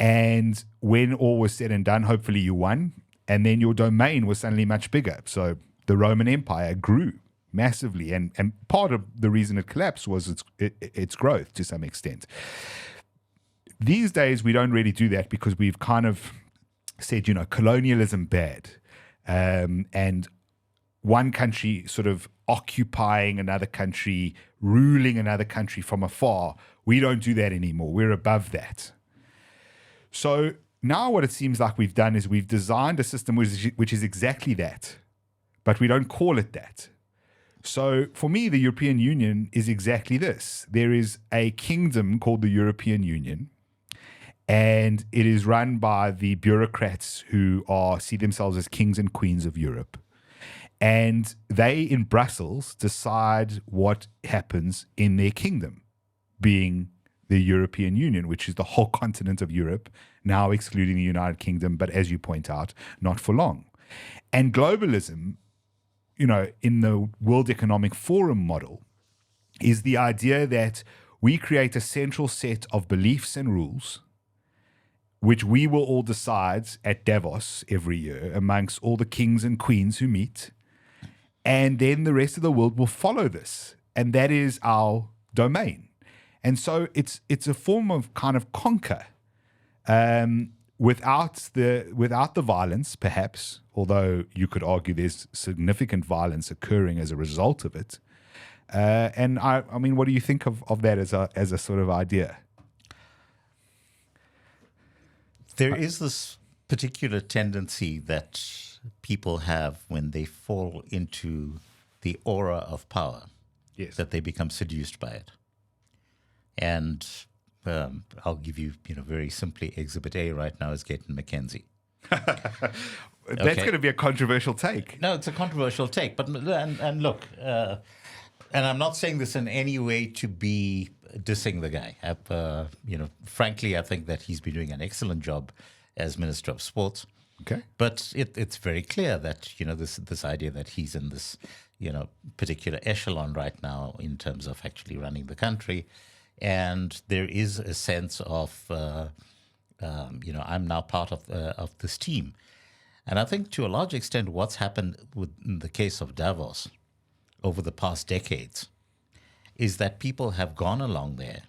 And when all was said and done, hopefully you won, and then your domain was suddenly much bigger. So the Roman Empire grew massively, and part of the reason it collapsed was its growth to some extent. These days we don't really do that, because we've kind of said, colonialism bad, and one country sort of occupying another country, ruling another country from afar. We don't do that anymore. We're above that. So now what it seems like we've done is we've designed a system which is exactly that, but we don't call it that. So for me, the European Union is exactly this. There is a kingdom called the European Union, and it is run by the bureaucrats who see themselves as kings and queens of Europe. And they, in Brussels, decide what happens in their kingdom, being the European Union, which is the whole continent of Europe, now excluding the United Kingdom, but as you point out, not for long. And globalism, in the World Economic Forum model, is the idea that we create a central set of beliefs and rules, which we will all decide at Davos every year amongst all the kings and queens who meet. And then the rest of the world will follow this. And that is our domain. And so it's a form of kind of conquer, without the violence, perhaps, although you could argue there's significant violence occurring as a result of it. And I mean, what do you think of that as a sort of idea? There is this particular tendency that people have when they fall into the aura of power, Yes. that they become seduced by it. And I'll give you, very simply, Exhibit A right now is Gaten McKenzie. That's going to be a controversial take. No, it's a controversial take. But and look, And I'm not saying this in any way to be dissing the guy. Frankly, I think that he's been doing an excellent job as Minister of Sports. Okay. But it's very clear that, this idea that he's in this, particular echelon right now in terms of actually running the country. And there is a sense of, I'm now part of this team. And I think to a large extent what's happened in the case of Davos over the past decades is that people have gone along there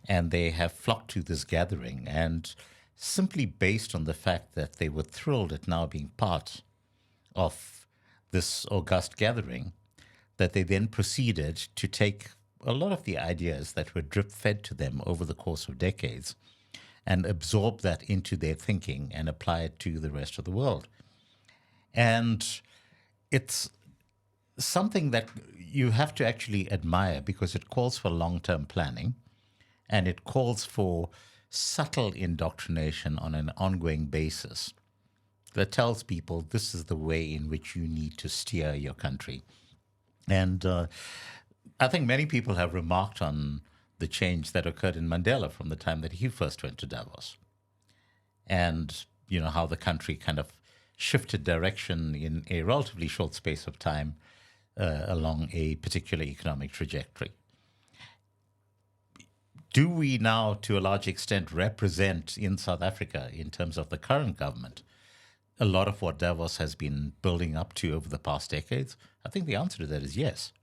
and they have flocked to this gathering, and simply based on the fact that they were thrilled at now being part of this august gathering, that they then proceeded to take a lot of the ideas that were drip-fed to them over the course of decades and absorb that into their thinking and apply it to the rest of the world. And it's something that you have to actually admire because it calls for long-term planning and it calls for subtle indoctrination on an ongoing basis that tells people this is the way in which you need to steer your country. And I think many people have remarked on the change that occurred in Mandela from the time that he first went to Davos. And, how the country kind of shifted direction in a relatively short space of time along a particular economic trajectory. Do we now, to a large extent, represent in South Africa, in terms of the current government, a lot of what Davos has been building up to over the past decades? I think the answer to that is yes.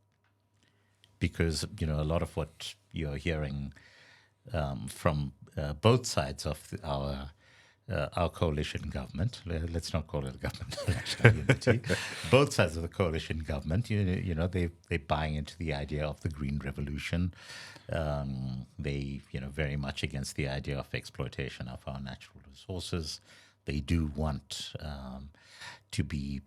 Because, a lot of what you're hearing from both sides of our coalition government, let's not call it a government of national unity, both sides of the coalition government, they're buying into the idea of the green revolution. They, very much against the idea of exploitation of our natural resources. They do want to be,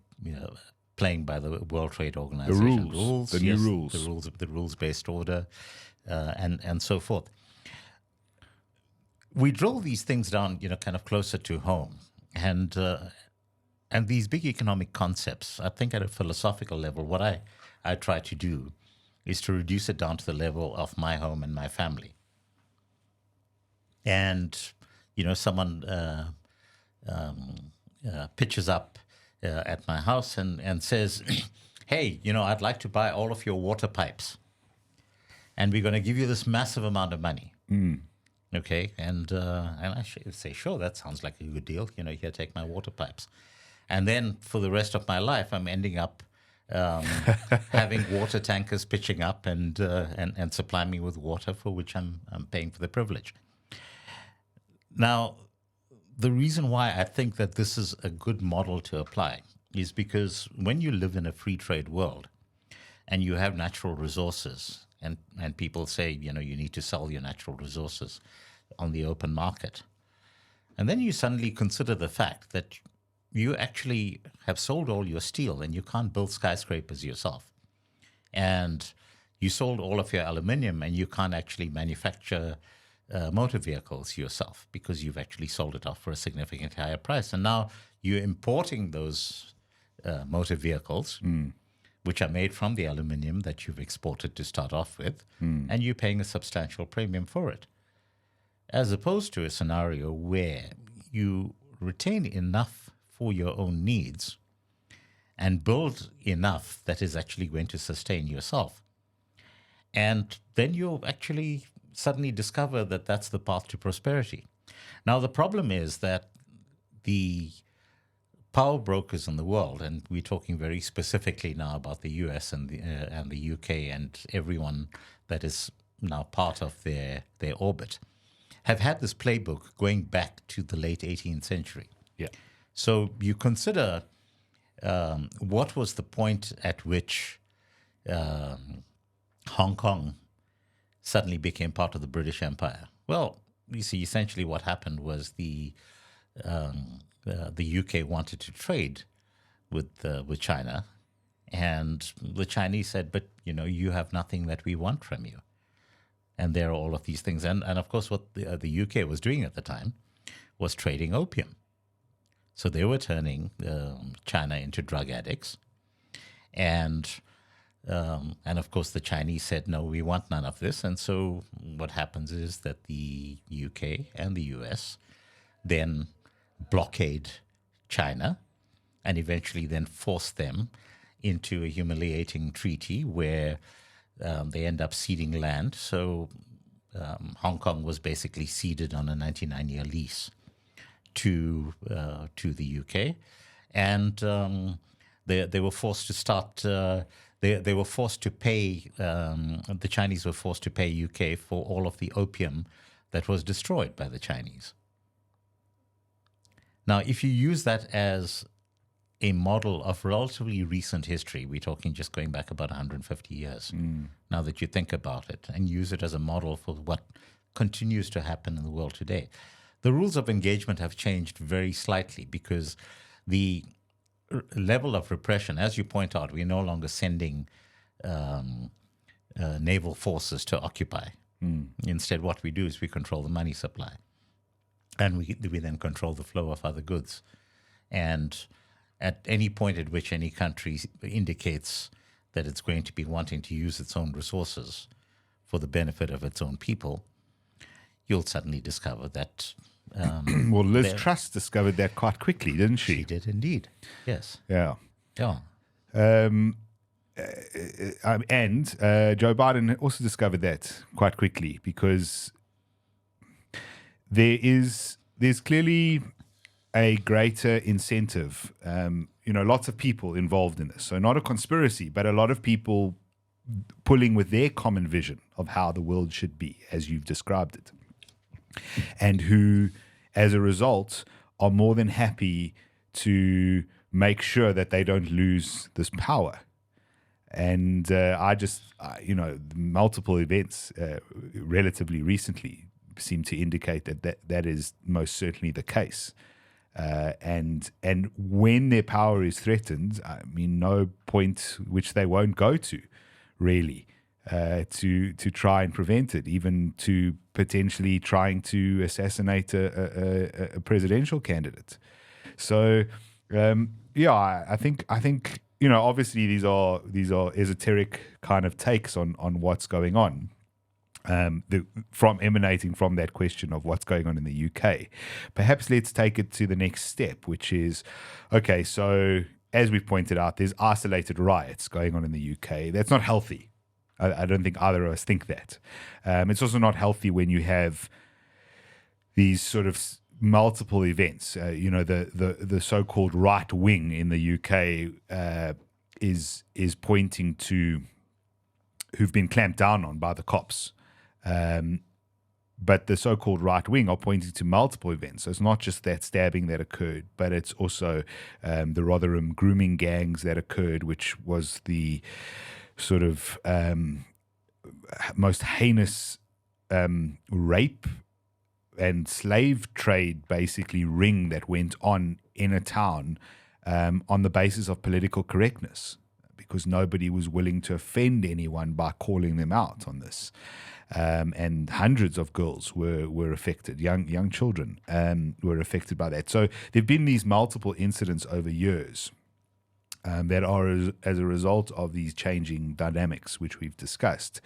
playing by the World Trade Organization rules, the new rules, the rules-based order, and so forth. We drill these things down, kind of closer to home, and these big economic concepts. I think at a philosophical level, what I try to do is to reduce it down to the level of my home and my family. And someone pitches up at my house and says, hey, I'd like to buy all of your water pipes. And we're going to give you this massive amount of money. Okay. And I say, sure, that sounds like a good deal. Here, take my water pipes. And then for the rest of my life, I'm ending up having water tankers pitching up and supplying me with water for which I'm paying for the privilege. Now, the reason why I think that this is a good model to apply is because when you live in a free trade world and you have natural resources and people say, you need to sell your natural resources on the open market, and then you suddenly consider the fact that you actually have sold all your steel and you can't build skyscrapers yourself. And you sold all of your aluminium and you can't actually manufacture motor vehicles yourself because you've actually sold it off for a significantly higher price. And now you're importing those motor vehicles, which are made from the aluminium that you've exported to start off with, and you're paying a substantial premium for it. As opposed to a scenario where you retain enough for your own needs and build enough that is actually going to sustain yourself. And then you'll actually suddenly discover that that's the path to prosperity. Now, the problem is that the power brokers in the world, and we're talking very specifically now about the US and the UK and everyone that is now part of their orbit, have had this playbook going back to the late 18th century. Yeah. So you consider what was the point at which Hong Kong suddenly became part of the British Empire? Well, you see, essentially what happened was the UK wanted to trade with China, and the Chinese said, but, you have nothing that we want from you. And there are all of these things. And of course, what the UK was doing at the time was trading opium. So they were turning China into drug addicts. And And of course, the Chinese said, no, we want none of this. And so what happens is that the UK and the US then blockade China and eventually then force them into a humiliating treaty where they end up ceding land. So Hong Kong was basically ceded on a 99-year lease to the UK, and they were forced to start. They were forced to pay. The Chinese were forced to pay UK for all of the opium that was destroyed by the Chinese. Now, if you use that as a model of relatively recent history, we're talking just going back about 150 years, now that you think about it, and use it as a model for what continues to happen in the world today. The rules of engagement have changed very slightly because the level of repression, as you point out, we're no longer sending naval forces to occupy. Instead, what we do is we control the money supply. And we then control the flow of other goods. And at any point at which any country indicates that it's going to be wanting to use its own resources for the benefit of its own people, you'll suddenly discover that... well, Liz Truss discovered that quite quickly, didn't she? She did indeed, yes. Yeah. Yeah. And Joe Biden also discovered that quite quickly because there's clearly a greater incentive, lots of people involved in this. So not a conspiracy, but a lot of people pulling with their common vision of how the world should be, as you've described it. And who, as a result, are more than happy to make sure that they don't lose this power. And multiple events relatively recently seem to indicate that is most certainly the case. And when their power is threatened, I mean, no point which they won't go to, really, to try and prevent it, even to potentially trying to assassinate a presidential candidate. So, I think obviously these are esoteric kind of takes on what's going on. Emanating from that question of what's going on in the UK. Perhaps let's take it to the next step, which is, okay, so as we pointed out, there's isolated riots going on in the UK. That's not healthy. I don't think either of us think that. It's also not healthy when you have these sort of multiple events. The so-called right wing in the UK is pointing to who've been clamped down on by the cops. But the so-called right wing are pointing to multiple events. So it's not just that stabbing that occurred, but it's also the Rotherham grooming gangs that occurred, which was the sort of most heinous rape and slave trade, basically, ring that went on in a town on the basis of political correctness, because nobody was willing to offend anyone by calling them out on this. And hundreds of girls were affected, young children were affected by that. So there have been these multiple incidents over years that are as a result of these changing dynamics, which we've discussed,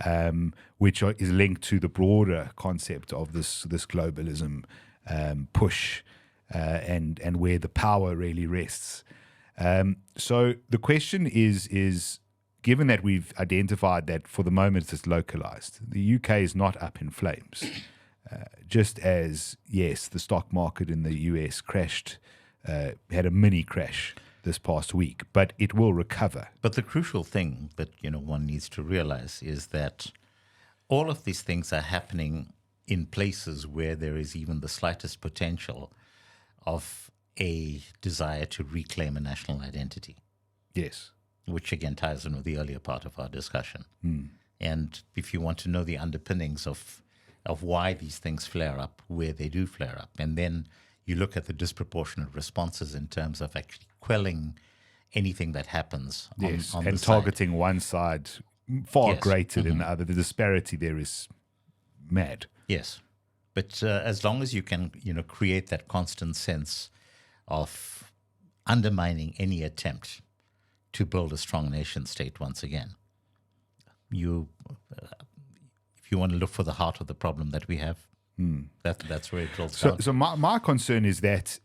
is linked to the broader concept of this globalism push and where the power really rests. So the question is, given that we've identified that for the moment it's localized, the UK is not up in flames. Just as, yes, the stock market in the US crashed, had a mini crash this past week, but it will recover. But the crucial thing that one needs to realize is that all of these things are happening in places where there is even the slightest potential of a desire to reclaim a national identity. Yes. Which again ties in with the earlier part of our discussion. And if you want to know the underpinnings of why these things flare up, where they do flare up, and then you look at the disproportionate responses in terms of actually quelling anything that happens on and the targeting side. one side far greater than the other. The disparity there is mad. Yes. But as long as you can, create that constant sense of undermining any attempt to build a strong nation state once again. If you want to look for the heart of the problem that we have, that's where it drills down. So my concern is that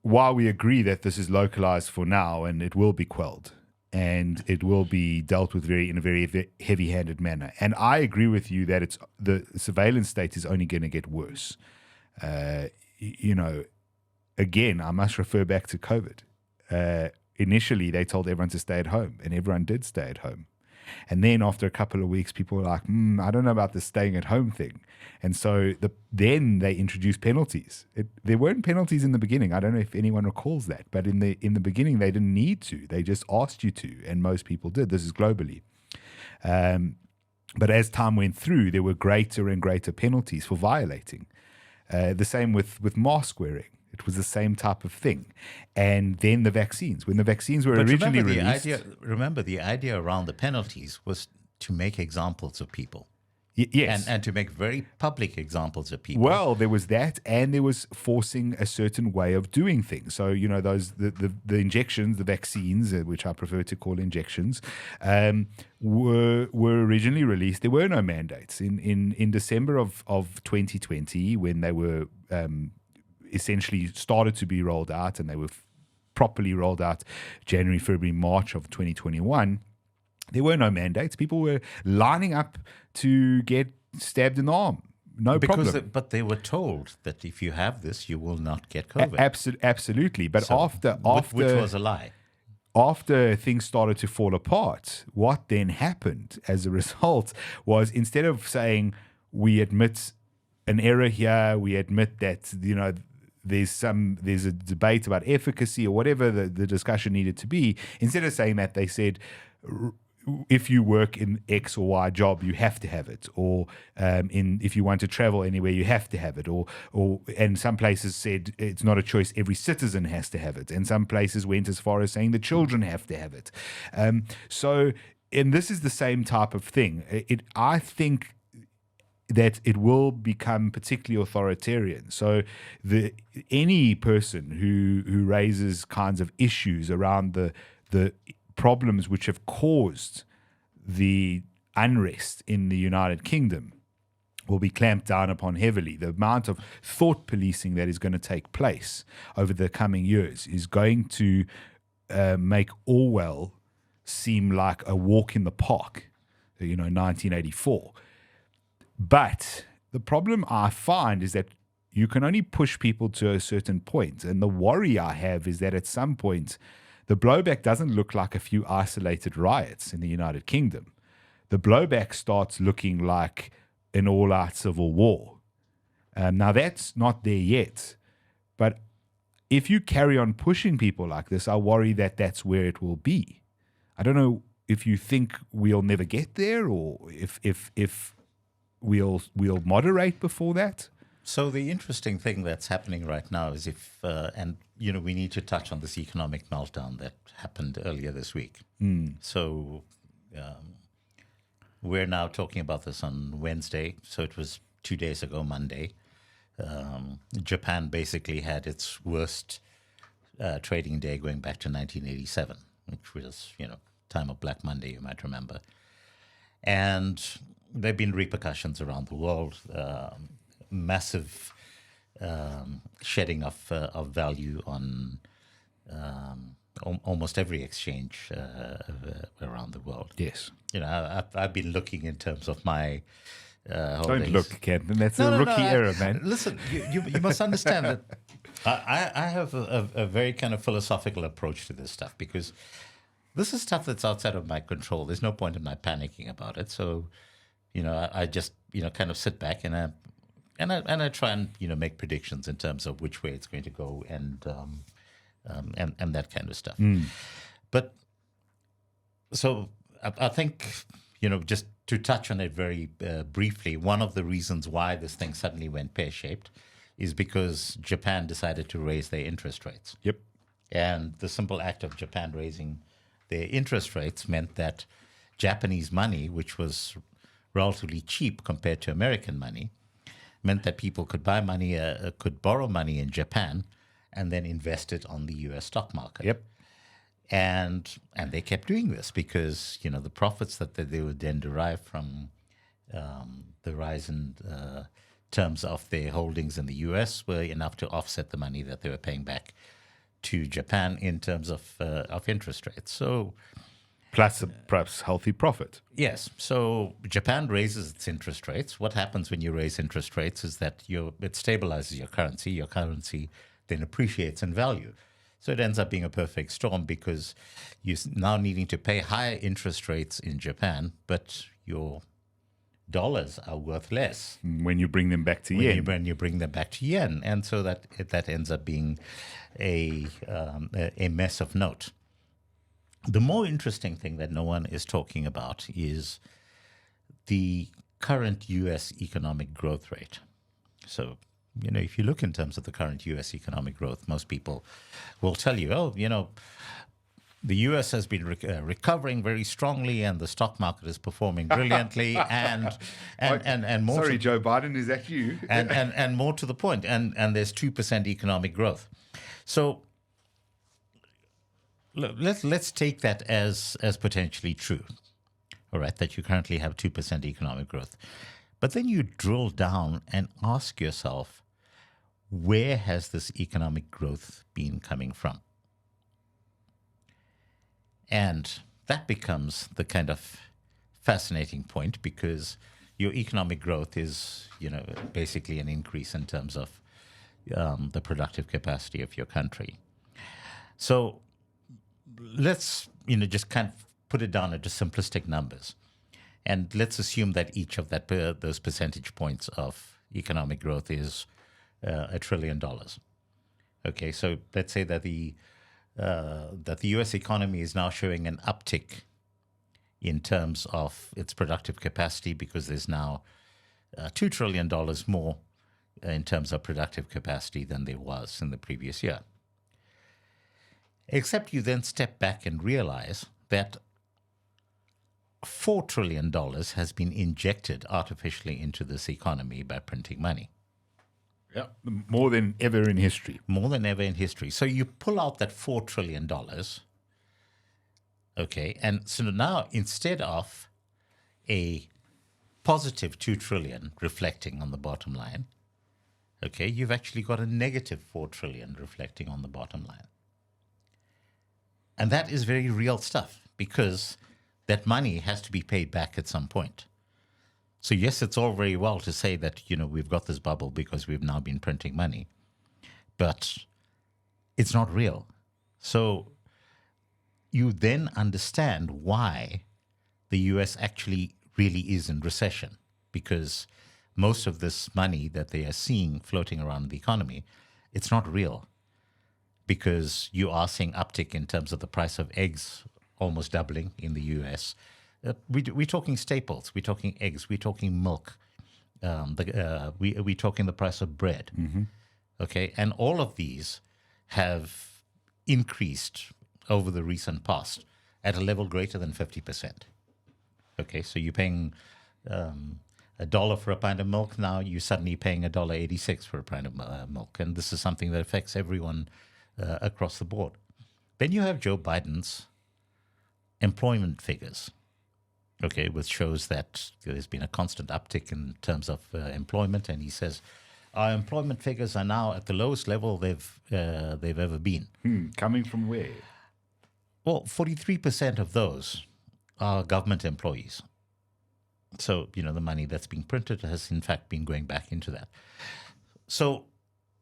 while we agree that this is localized for now and it will be quelled and it will be dealt with in a very heavy-handed manner, and I agree with you that the surveillance state is only going to get worse. Again, I must refer back to COVID. Initially, they told everyone to stay at home, and everyone did stay at home. And then after a couple of weeks, people were like, I don't know about the staying at home thing. And so then they introduced penalties. There weren't penalties in the beginning. I don't know if anyone recalls that. But in the beginning, they didn't need to. They just asked you to, and most people did. This is globally. But as time went through, there were greater and greater penalties for violating. The same with mask wearing. It was the same type of thing. And then the vaccines. When the vaccines were originally released... Remember, the idea around the penalties was to make examples of people. Yes. And to make very public examples of people. Well, there was that, and there was forcing a certain way of doing things. So, the injections, the vaccines, which I prefer to call injections, were originally released. There were no mandates. In December of 2020, when they were... essentially started to be rolled out, and they were properly rolled out January, February, March of 2021, there were no mandates. People were lining up to get stabbed in the arm. No problem. But they were told that if you have this, you will not get COVID. Absolutely. But after which was a lie. After things started to fall apart, what then happened as a result was, instead of saying we admit an error here, we admit that there's a debate about efficacy or whatever the discussion needed to be. Instead of saying that, they said, if you work in X or Y job, you have to have it. Or if you want to travel anywhere, you have to have it. And some places said it's not a choice, every citizen has to have it. And some places went as far as saying the children have to have it. And this is the same type of thing. I think that it will become particularly authoritarian. So any person who raises kinds of issues around the problems which have caused the unrest in the United Kingdom will be clamped down upon heavily. The amount of thought policing that is going to take place over the coming years is going to make Orwell seem like a walk in the park, 1984. But the problem I find is that you can only push people to a certain point. And the worry I have is that at some point, the blowback doesn't look like a few isolated riots in the United Kingdom. The blowback starts looking like an all-out civil war. Now, that's not there yet. But if you carry on pushing people like this, I worry that that's where it will be. I don't know if you think we'll never get there, or if we'll moderate before that. So the interesting thing that's happening right now is we need to touch on this economic meltdown that happened earlier this week. So we're now talking about this on Wednesday. So it was 2 days ago, Monday. Japan basically had its worst trading day going back to 1987, which was, time of Black Monday, you might remember. And there have been repercussions around the world, massive shedding of value on almost every exchange around the world. Yes. I've been looking in terms of my Don't look, Kanthan. That's a rookie error, man. Listen, you must understand that I have a very kind of philosophical approach to this stuff, because this is stuff that's outside of my control. There's no point in my panicking about it. So, I just, kind of sit back and I try and, make predictions in terms of which way it's going to go and that kind of stuff. But so I think, just to touch on it very briefly, one of the reasons why this thing suddenly went pear-shaped is because Japan decided to raise their interest rates. Yep. And the simple act of Japan raising their interest rates meant that Japanese money, which was relatively cheap compared to American money, meant that people could buy money, could borrow money in Japan and then invest it on the U.S. stock market. Yep. And they kept doing this because, the profits that they would then derive from the rise in terms of their holdings in the US were enough to offset the money that they were paying back to Japan in terms of interest rates. So Plus perhaps healthy profit. yes, so Japan raises its interest rates. What happens when you raise interest rates is that it stabilizes your currency. Your currency then appreciates in value. So it ends up being a perfect storm because you're now needing to pay higher interest rates in Japan, but your dollars are worth less When you bring them back to yen. when you bring them back to yen, and so that ends up being a mess of note. The more interesting thing that no one is talking about is the current U.S. economic growth rate. So, if you look in terms of the current U.S. economic growth, most people will tell you, the U.S. has been recovering very strongly, and the stock market is performing brilliantly, and more. Sorry, Joe Biden, is that you? and more to the point, and there's 2% economic growth. So let's take that as potentially true. All right, that you currently have 2% economic growth, but then you drill down and ask yourself, where has this economic growth been coming from? And that becomes the kind of fascinating point, because your economic growth is, basically an increase in terms of the productive capacity of your country. So let's, just kind of put it down into simplistic numbers. And let's assume that each of those percentage points of economic growth is $1 trillion. Okay, so let's say that the U.S. economy is now showing an uptick in terms of its productive capacity, because there's now $2 trillion more in terms of productive capacity than there was in the previous year. Except you then step back and realize that $4 trillion has been injected artificially into this economy by printing money. Yeah, more than ever in history. More than ever in history. So you pull out that $4 trillion, okay, and so now instead of a positive 2 trillion reflecting on the bottom line, okay, you've actually got a negative 4 trillion reflecting on the bottom line. And that is very real stuff, because that money has to be paid back at some point. So yes, it's all very well to say that, we've got this bubble because we've now been printing money, but it's not real. So you then understand why the US actually really is in recession, because most of this money that they are seeing floating around the economy, it's not real, because you are seeing uptick in terms of the price of eggs almost doubling in the US. We're talking staples, we're talking eggs, we're talking milk, we're talking the price of bread. Mm-hmm. Okay, and all of these have increased over the recent past at a level greater than 50%. Okay, so you're paying $1 for a pint of milk. Now you're suddenly paying $1.86 for a pint of milk, and this is something that affects everyone across the board. Then you have Joe Biden's employment figures, okay, which shows that there's been a constant uptick in terms of employment, and he says our employment figures are now at the lowest level they've ever been. Coming from where? Well, 43% of those are government employees. So, the money that's being printed has in fact been going back into that. So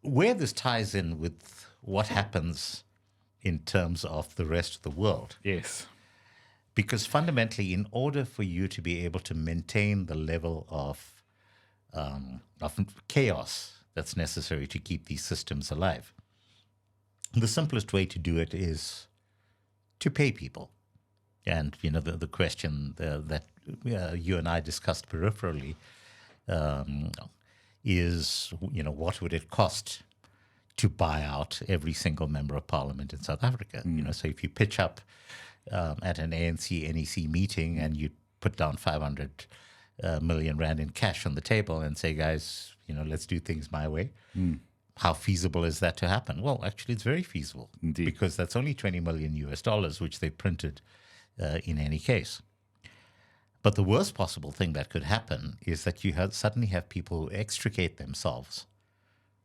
where this ties in with what happens in terms of the rest of the world. Yes. Because fundamentally, in order for you to be able to maintain the level of chaos that's necessary to keep these systems alive, the simplest way to do it is to pay people. And, the question that you and I discussed peripherally is, what would it cost to buy out every single member of parliament in South Africa? So if you pitch up at an ANC NEC meeting and you put down 500 million rand in cash on the table and say, guys, let's do things my way. how feasible is that to happen? Well, actually, it's very feasible. Indeed. Because that's only 20 million US dollars, which they printed in any case. But the worst possible thing that could happen is that you suddenly have people who extricate themselves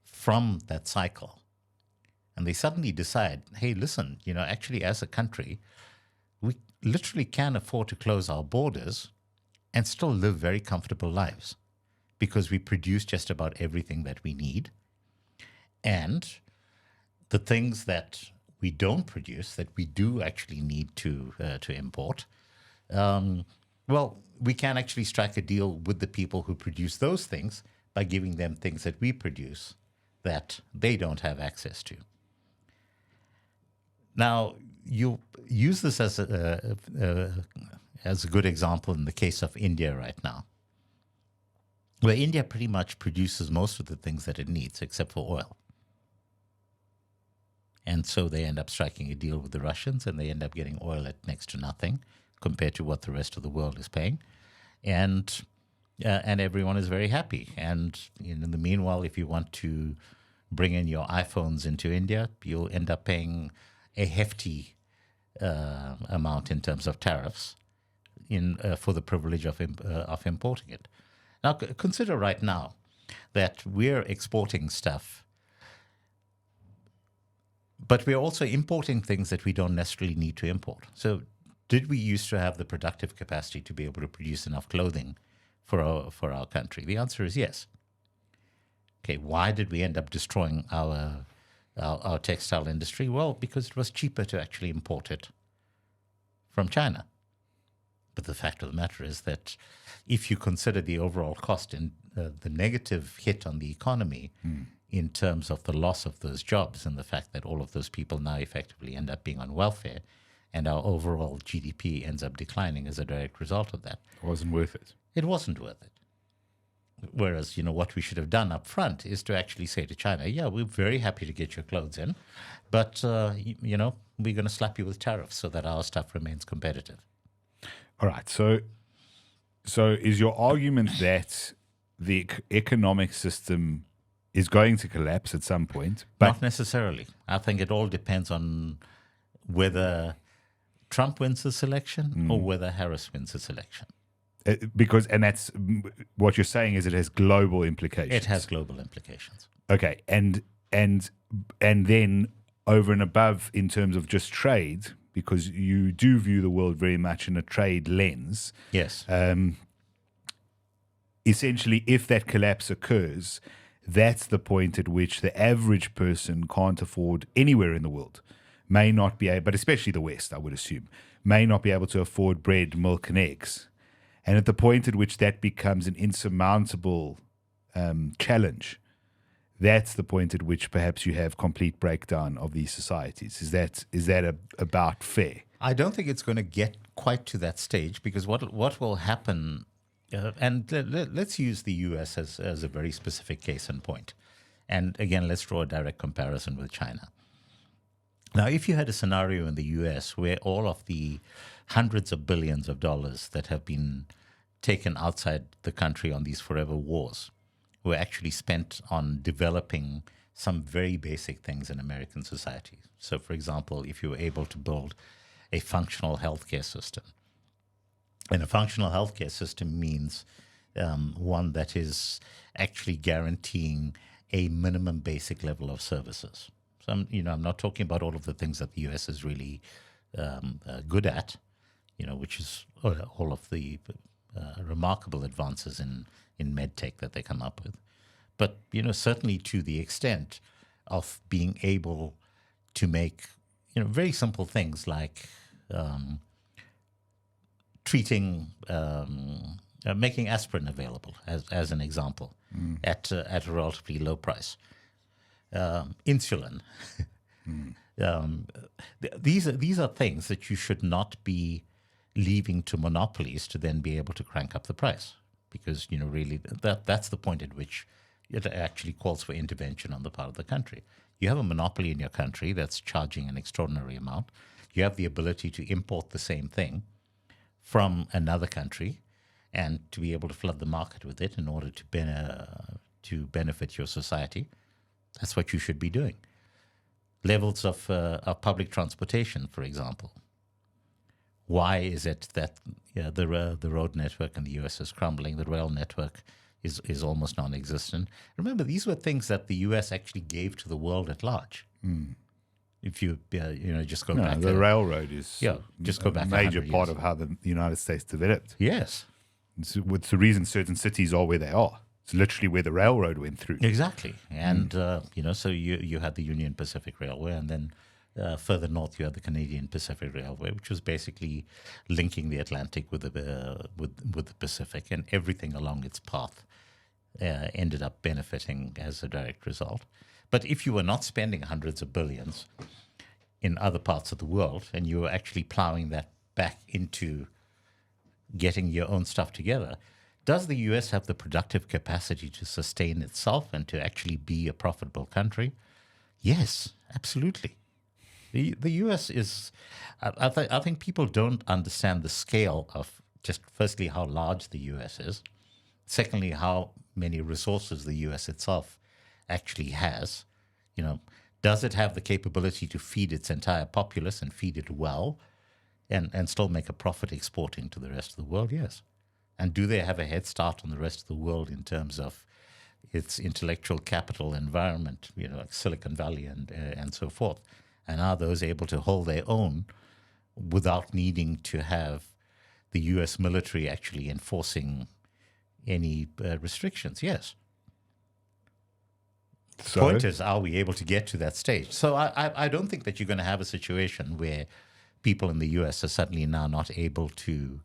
from that cycle. And they suddenly decide, hey, listen, actually, as a country, we literally can afford to close our borders and still live very comfortable lives because we produce just about everything that we need. And the things that we don't produce, that we do actually need to import, well, we can actually strike a deal with the people who produce those things by giving them things that we produce that they don't have access to. Now, you use this as a good example in the case of India right now, where India pretty much produces most of the things that it needs except for oil. And so they end up striking a deal with the Russians, and they end up getting oil at next to nothing compared to what the rest of the world is paying. And everyone is very happy. And in the meanwhile, if you want to bring in your iPhones into India, you'll end up paying a hefty amount in terms of tariffs for the privilege of importing it. Now, consider right now that we're exporting stuff, but we're also importing things that we don't necessarily need to import. So did we used to have the productive capacity to be able to produce enough clothing for our country? The answer is yes. Okay, why did we end up destroying our textile industry? Well, because it was cheaper to actually import it from China. But the fact of the matter is that if you consider the overall cost and the negative hit on the economy in terms of the loss of those jobs and the fact that all of those people now effectively end up being on welfare and our overall GDP ends up declining as a direct result of that. It wasn't worth it. It wasn't worth it. Whereas, what we should have done up front is to actually say to China, yeah, we're very happy to get your clothes in, but, we're going to slap you with tariffs so that our stuff remains competitive. All right. So is your argument that the economic system is going to collapse at some point? But not necessarily. I think it all depends on whether Trump wins the election or whether Harris wins the election. And that's what you're saying is it has global implications. It has global implications. Okay. And then over and above in terms of just trade, because you do view the world very much in a trade lens. Yes. Essentially, if that collapse occurs, that's the point at which the average person can't afford anywhere in the world, may not be able, but especially the West, I would assume, may not be able to afford bread, milk, and eggs. And at the point at which that becomes an insurmountable challenge, that's the point at which perhaps you have complete breakdown of these societies. Is that about fair? I don't think it's going to get quite to that stage because what will happen, and let's use the U.S. as a very specific case in point. And again, let's draw a direct comparison with China. Now, if you had a scenario in the U.S. where all of the hundreds of billions of dollars that have been taken outside the country on these forever wars were actually spent on developing some very basic things in American society. So, for example, if you were able to build a functional healthcare system, and a functional healthcare system means one that is actually guaranteeing a minimum basic level of services. So, I'm not talking about all of the things that the U.S. is really good at, which is all of the remarkable advances in medtech that they come up with. But, certainly to the extent of being able to make, very simple things like treating, making aspirin available, as an example, at a relatively low price. Insulin. These are things that you should not be leaving to monopolies to then be able to crank up the price, because really that's the point at which it actually calls for intervention on the part of the country. You have a monopoly in your country that's charging an extraordinary amount. You have the ability to import the same thing from another country and to be able to flood the market with it in order to benefit your society. That's what you should be doing. Levels of public transportation, for example. Why is it that the road network in the US is crumbling? The rail network is almost non-existent. Remember, these were things that the US actually gave to the world at large. If you just go back. The railroad is just go back a major 100 part years. of how the United States developed. Yes, It's the reason certain cities are where they are. It's literally where the railroad went through. exactly. And so you had the Union Pacific Railway, and then further north you had the Canadian Pacific Railway, which was basically linking the Atlantic with the Pacific, and everything along its path ended up benefiting as a direct result. But if you were not spending hundreds of billions in other parts of the world, and you were actually plowing that back into getting your own stuff together, does the US have the productive capacity to sustain itself and to actually be a profitable country? Yes, absolutely. The US is, I think people don't understand the scale of just firstly how large the US is, secondly how many resources the US itself actually has. Does it have the capability to feed its entire populace and feed it well and still make a profit exporting to the rest of the world? Yes. And do they have a head start on the rest of the world in terms of its intellectual capital environment, like Silicon Valley and so forth? And are those able to hold their own without needing to have the U.S. military actually enforcing any restrictions? Yes. So, Point is, are we able to get to that stage? So I don't think that you're going to have a situation where people in the U.S. are suddenly now not able to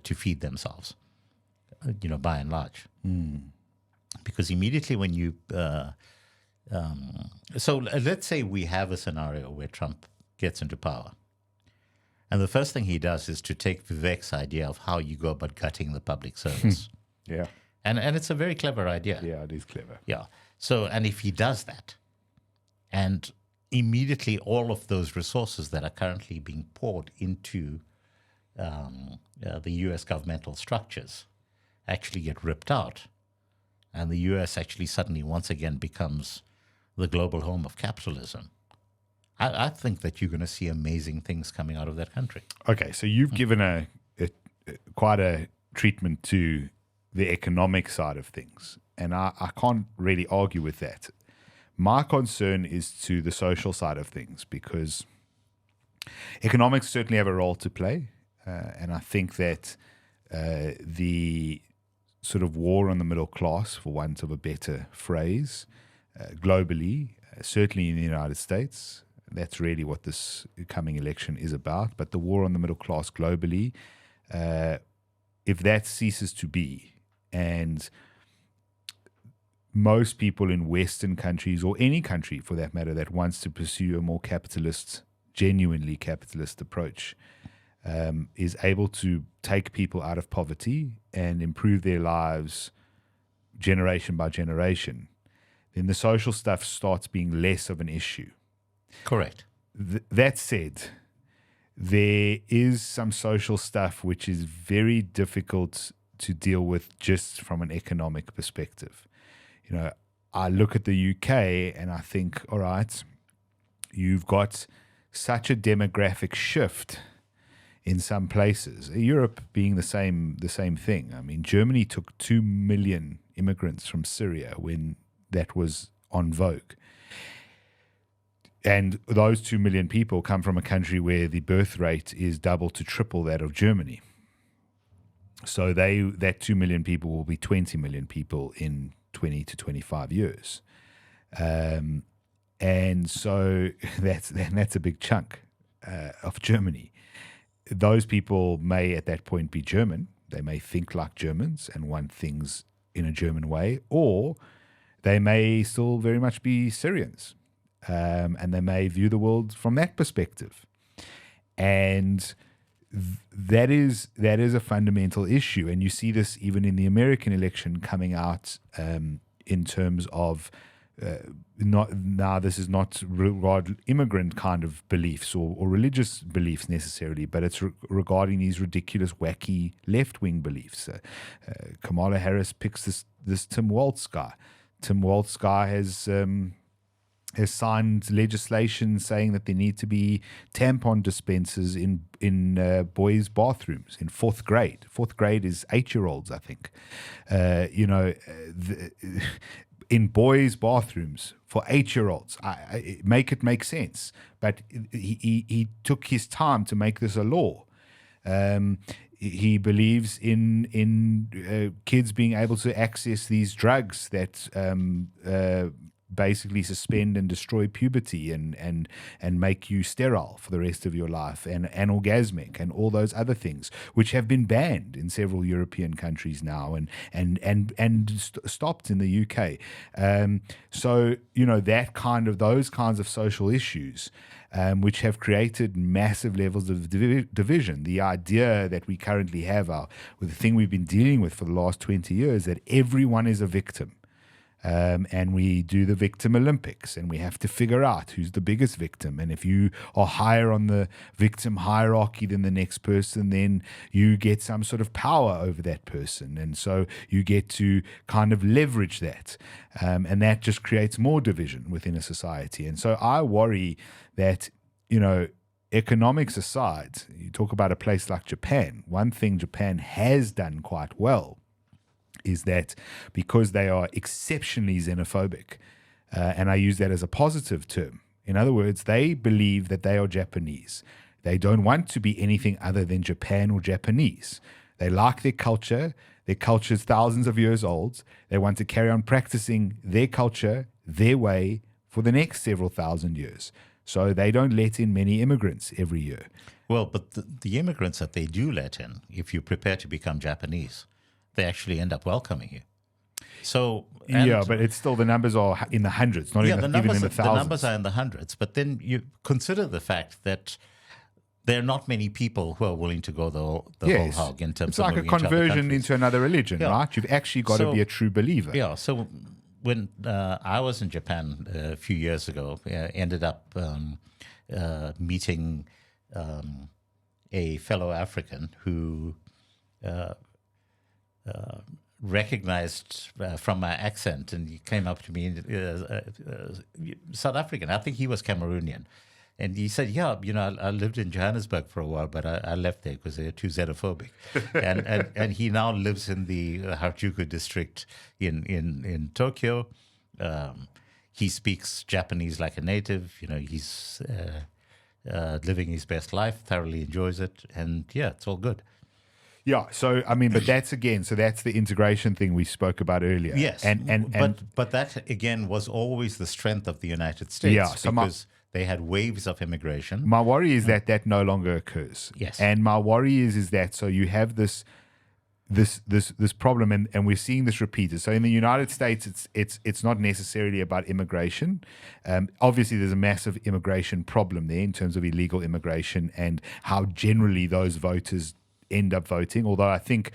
feed themselves, by and large. Because immediately when you... so let's say we have a scenario where Trump gets into power. And the first thing he does is to take Vivek's idea of how you go about gutting the public service. yeah. And it's a very clever idea. Yeah, it is clever. Yeah. So, and if he does that, and immediately all of those resources that are currently being poured into the U.S. governmental structures actually get ripped out, and the U.S. actually suddenly once again becomes the global home of capitalism, I think that you're going to see amazing things coming out of that country. Okay, so you've given quite a treatment to the economic side of things, and I can't really argue with that. My concern is to the social side of things, because economics certainly have a role to play, and I think that the sort of war on the middle class, for want of a better phrase, globally, certainly in the United States, that's really what this coming election is about. But the war on the middle class globally, if that ceases to be, and most people in Western countries, or any country for that matter, that wants to pursue a more capitalist, genuinely capitalist approach, is able to take people out of poverty and improve their lives generation by generation, then the social stuff starts being less of an issue. Correct. That said, there is some social stuff which is very difficult to deal with just from an economic perspective. I look at the UK and I think, all right, you've got such a demographic shift in some places. Europe being the same thing. I mean, Germany took 2 million immigrants from Syria when that was en vogue. And those 2 million people come from a country where the birth rate is double to triple that of Germany. So that 2 million people will be 20 million people in 20 to 25 years. And so that's a big chunk of Germany. Those people may at that point be German. They may think like Germans and want things in a German way, or they may still very much be Syrians, and they may view the world from that perspective. And that is a fundamental issue, and you see this even in the American election coming out in terms of this is not immigrant kind of beliefs or religious beliefs necessarily, but it's regarding these ridiculous, wacky left-wing beliefs. Kamala Harris picks this Tim Walz guy. Tim Walz's guy has signed legislation saying that there need to be tampon dispensers in boys' bathrooms in fourth grade. Fourth grade is 8-year-olds, I think. In boys' bathrooms for 8-year-olds. Make it make sense. But he took his time to make this a law. He believes in kids being able to access these drugs that basically suspend and destroy puberty and make you sterile for the rest of your life and anorgasmic and all those other things, which have been banned in several European countries now and stopped in the UK. So those kinds of social issues, which have created massive levels of division. The idea that we currently have, with the thing we've been dealing with for the last 20 years, that everyone is a victim. And we do the victim Olympics, and we have to figure out who's the biggest victim. And if you are higher on the victim hierarchy than the next person, then you get some sort of power over that person. And so you get to kind of leverage that. And that just creates more division within a society. And so I worry that, economics aside, you talk about a place like Japan. One thing Japan has done quite well is that because they are exceptionally xenophobic, and I use that as a positive term. In other words, they believe that they are Japanese. They don't want to be anything other than Japan or Japanese. They like their culture. Their culture is thousands of years old. They want to carry on practicing their culture, their way, for the next several thousand years. So they don't let in many immigrants every year. Well, but the immigrants that they do let in, if you prepare to become Japanese, they actually end up welcoming you. So but it's still, the numbers are in the hundreds, not even in the thousands. The numbers are in the hundreds. But then you consider the fact that there are not many people who are willing to go the whole hog in terms of moving. It's like a conversion into another religion, right? You've actually got to be a true believer. Yeah. So when I was in Japan a few years ago, ended up meeting a fellow African who recognized from my accent, and he came up to me, South African. I think he was Cameroonian. And he said, I lived in Johannesburg for a while, but I left there because they're too xenophobic. and he now lives in the Harajuku district in Tokyo. He speaks Japanese like a native. He's living his best life, thoroughly enjoys it. And it's all good. Yeah, so but that's that's the integration thing we spoke about earlier. Yes, but that again was always the strength of the United States. Yeah, so because they had waves of immigration. My worry is that no longer occurs. Yes, and my worry is that so you have this problem, and we're seeing this repeated. So in the United States, it's not necessarily about immigration. Obviously, there's a massive immigration problem there in terms of illegal immigration and how generally those voters end up voting, although I think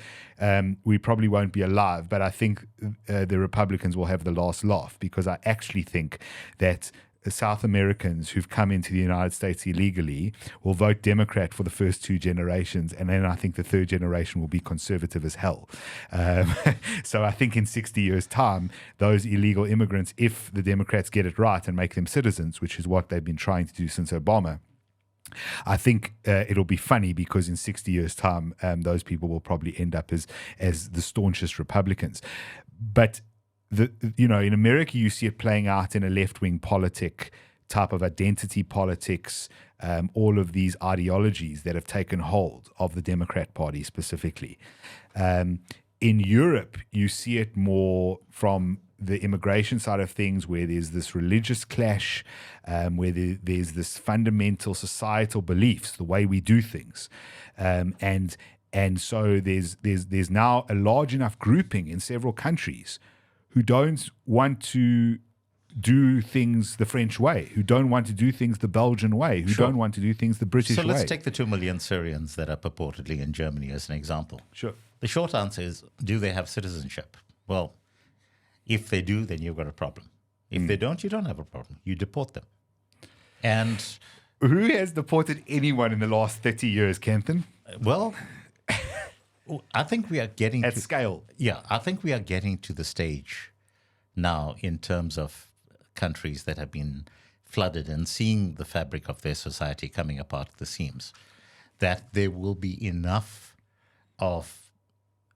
we probably won't be alive, but I think the Republicans will have the last laugh, because I actually think that South Americans who've come into the United States illegally will vote Democrat for the first 2 generations, and then I think the third generation will be conservative as hell. So I think in 60 years' time, those illegal immigrants, if the Democrats get it right and make them citizens, which is what they've been trying to do since Obama, I think it'll be funny, because in 60 years' time, those people will probably end up as the staunchest Republicans. But in America, you see it playing out in a left-wing politic type of identity politics, all of these ideologies that have taken hold of the Democrat Party specifically. In Europe, you see it more from the immigration side of things, where there's this religious clash, where there's this fundamental societal beliefs, the way we do things, and so there's now a large enough grouping in several countries who don't want to do things the French way, who don't want to do things the Belgian way, who don't want to do things the British way. So let's take the 2 million Syrians that are purportedly in Germany as an example. Sure. The short answer is, do they have citizenship? Well, if they do, then you've got a problem. If they don't, you don't have a problem. You deport them. And who has deported anyone in the last 30 years, Kanthan? Well, I think we are getting at scale. Yeah, I think we are getting to the stage now in terms of countries that have been flooded and seeing the fabric of their society coming apart at the seams, that there will be enough of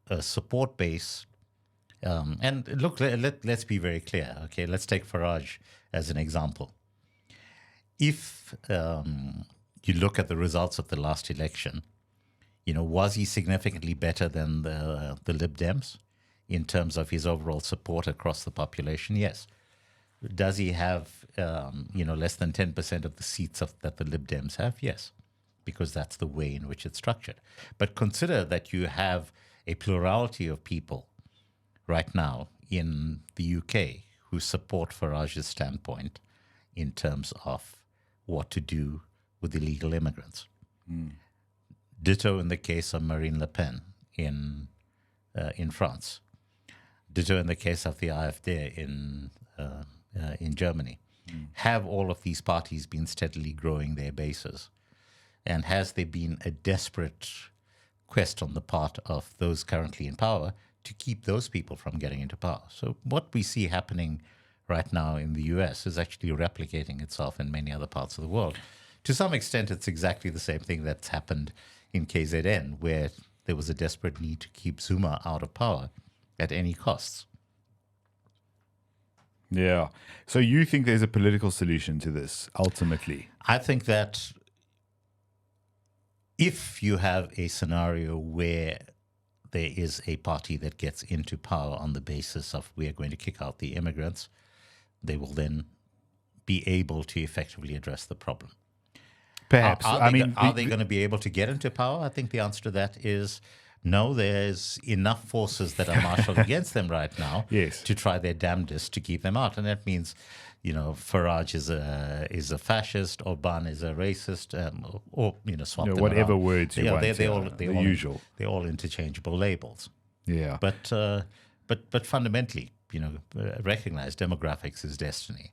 a support base. And look, let's be very clear. Okay, let's take Farage as an example. If you look at the results of the last election, was he significantly better than the Lib Dems in terms of his overall support across the population? Yes. Does he have, less than 10% of the seats that the Lib Dems have? Yes, because that's the way in which it's structured. But consider that you have a plurality of people right now in the UK who support Farage's standpoint in terms of what to do with illegal immigrants. Ditto in the case of Marine Le Pen in France. Ditto in the case of the AfD in Germany. Have all of these parties been steadily growing their bases? And has there been a desperate quest on the part of those currently in power to keep those people from getting into power? So what we see happening right now in the US is actually replicating itself in many other parts of the world. To some extent, it's exactly the same thing that's happened in KZN, where there was a desperate need to keep Zuma out of power at any costs. Yeah. So you think there's a political solution to this, ultimately? I think that if you have a scenario where there is a party that gets into power on the basis of we're going to kick out the immigrants, they will then be able to effectively address the problem. Perhaps. Are they going to be able to get into power? I think the answer to that is no. There's enough forces that are marshaled against them right now to try their damnedest to keep them out, and that means, Farage is a fascist, Orbán is a racist, or swap them whatever around. words you want. They're usual. They're all interchangeable labels. Yeah. But fundamentally, recognize demographics is destiny,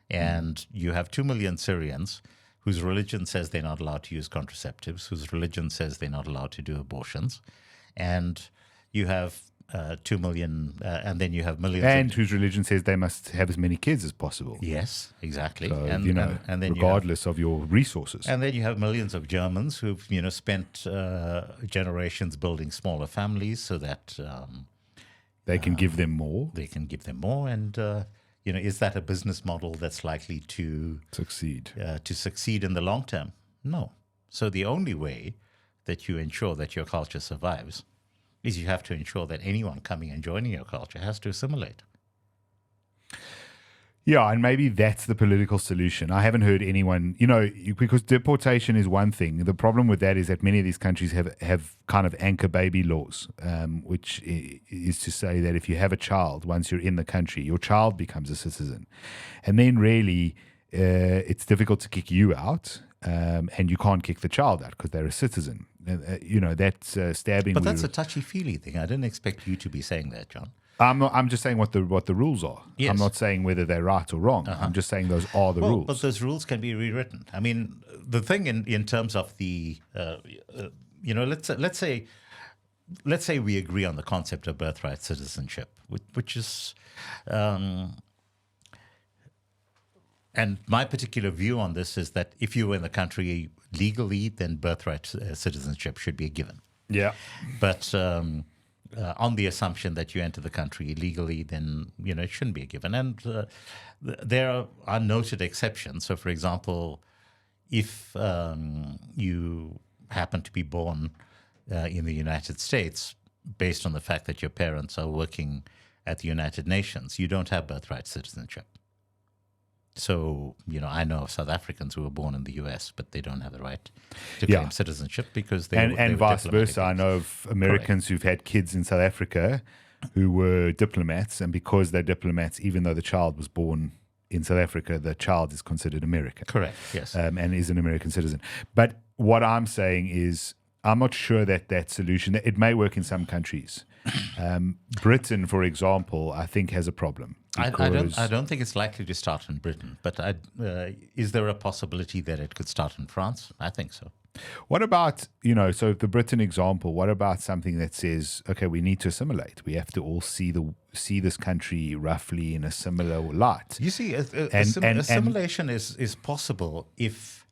and you have 2 million Syrians whose religion says they're not allowed to use contraceptives, whose religion says they're not allowed to do abortions, and you have 2 million, and then you have millions, and whose religion says they must have as many kids as possible. Yes, exactly. So, and then regardless of your resources. And then you have millions of Germans who've spent generations building smaller families so that they can give them more. They can give them more, and is that a business model that's likely to succeed in the long term? No. So the only way that you ensure that your culture survives is you have to ensure that anyone coming and joining your culture has to assimilate. Yeah, and maybe that's the political solution. I haven't heard anyone, because deportation is one thing. The problem with that is that many of these countries have kind of anchor baby laws, which is to say that if you have a child, once you're in the country, your child becomes a citizen. And then really, it's difficult to kick you out, and you can't kick the child out because they're a citizen. That's stabbing. But that's a touchy-feely thing. I didn't expect you to be saying that, John. I'm just saying what the rules are. Yes. I'm not saying whether they're right or wrong. I'm just saying those are the rules. But those rules can be rewritten. I mean, the thing in terms of the, let's say we agree on the concept of birthright citizenship, which is, and my particular view on this is that if you were in the country legally, then birthright citizenship should be a given. Yeah. But on the assumption that you enter the country illegally, then it shouldn't be a given. And there are noted exceptions. So, for example, if you happen to be born in the United States, based on the fact that your parents are working at the United Nations, you don't have birthright citizenship. So, I know of South Africans who were born in the US, but they don't have the right to claim citizenship because they were vice versa. I know of Americans who've had kids in South Africa who were diplomats, and because they're diplomats, even though the child was born in South Africa, the child is considered American. Correct, yes. And is an American citizen. But what I'm saying is I'm not sure that solution, it may work in some countries, Britain, for example, I think has a problem. I don't think it's likely to start in Britain, but is there a possibility that it could start in France? I think so. What about, so the Britain example, what about something that says, okay, we need to assimilate. We have to all see this country roughly in a similar light. You see, assimilation is possible if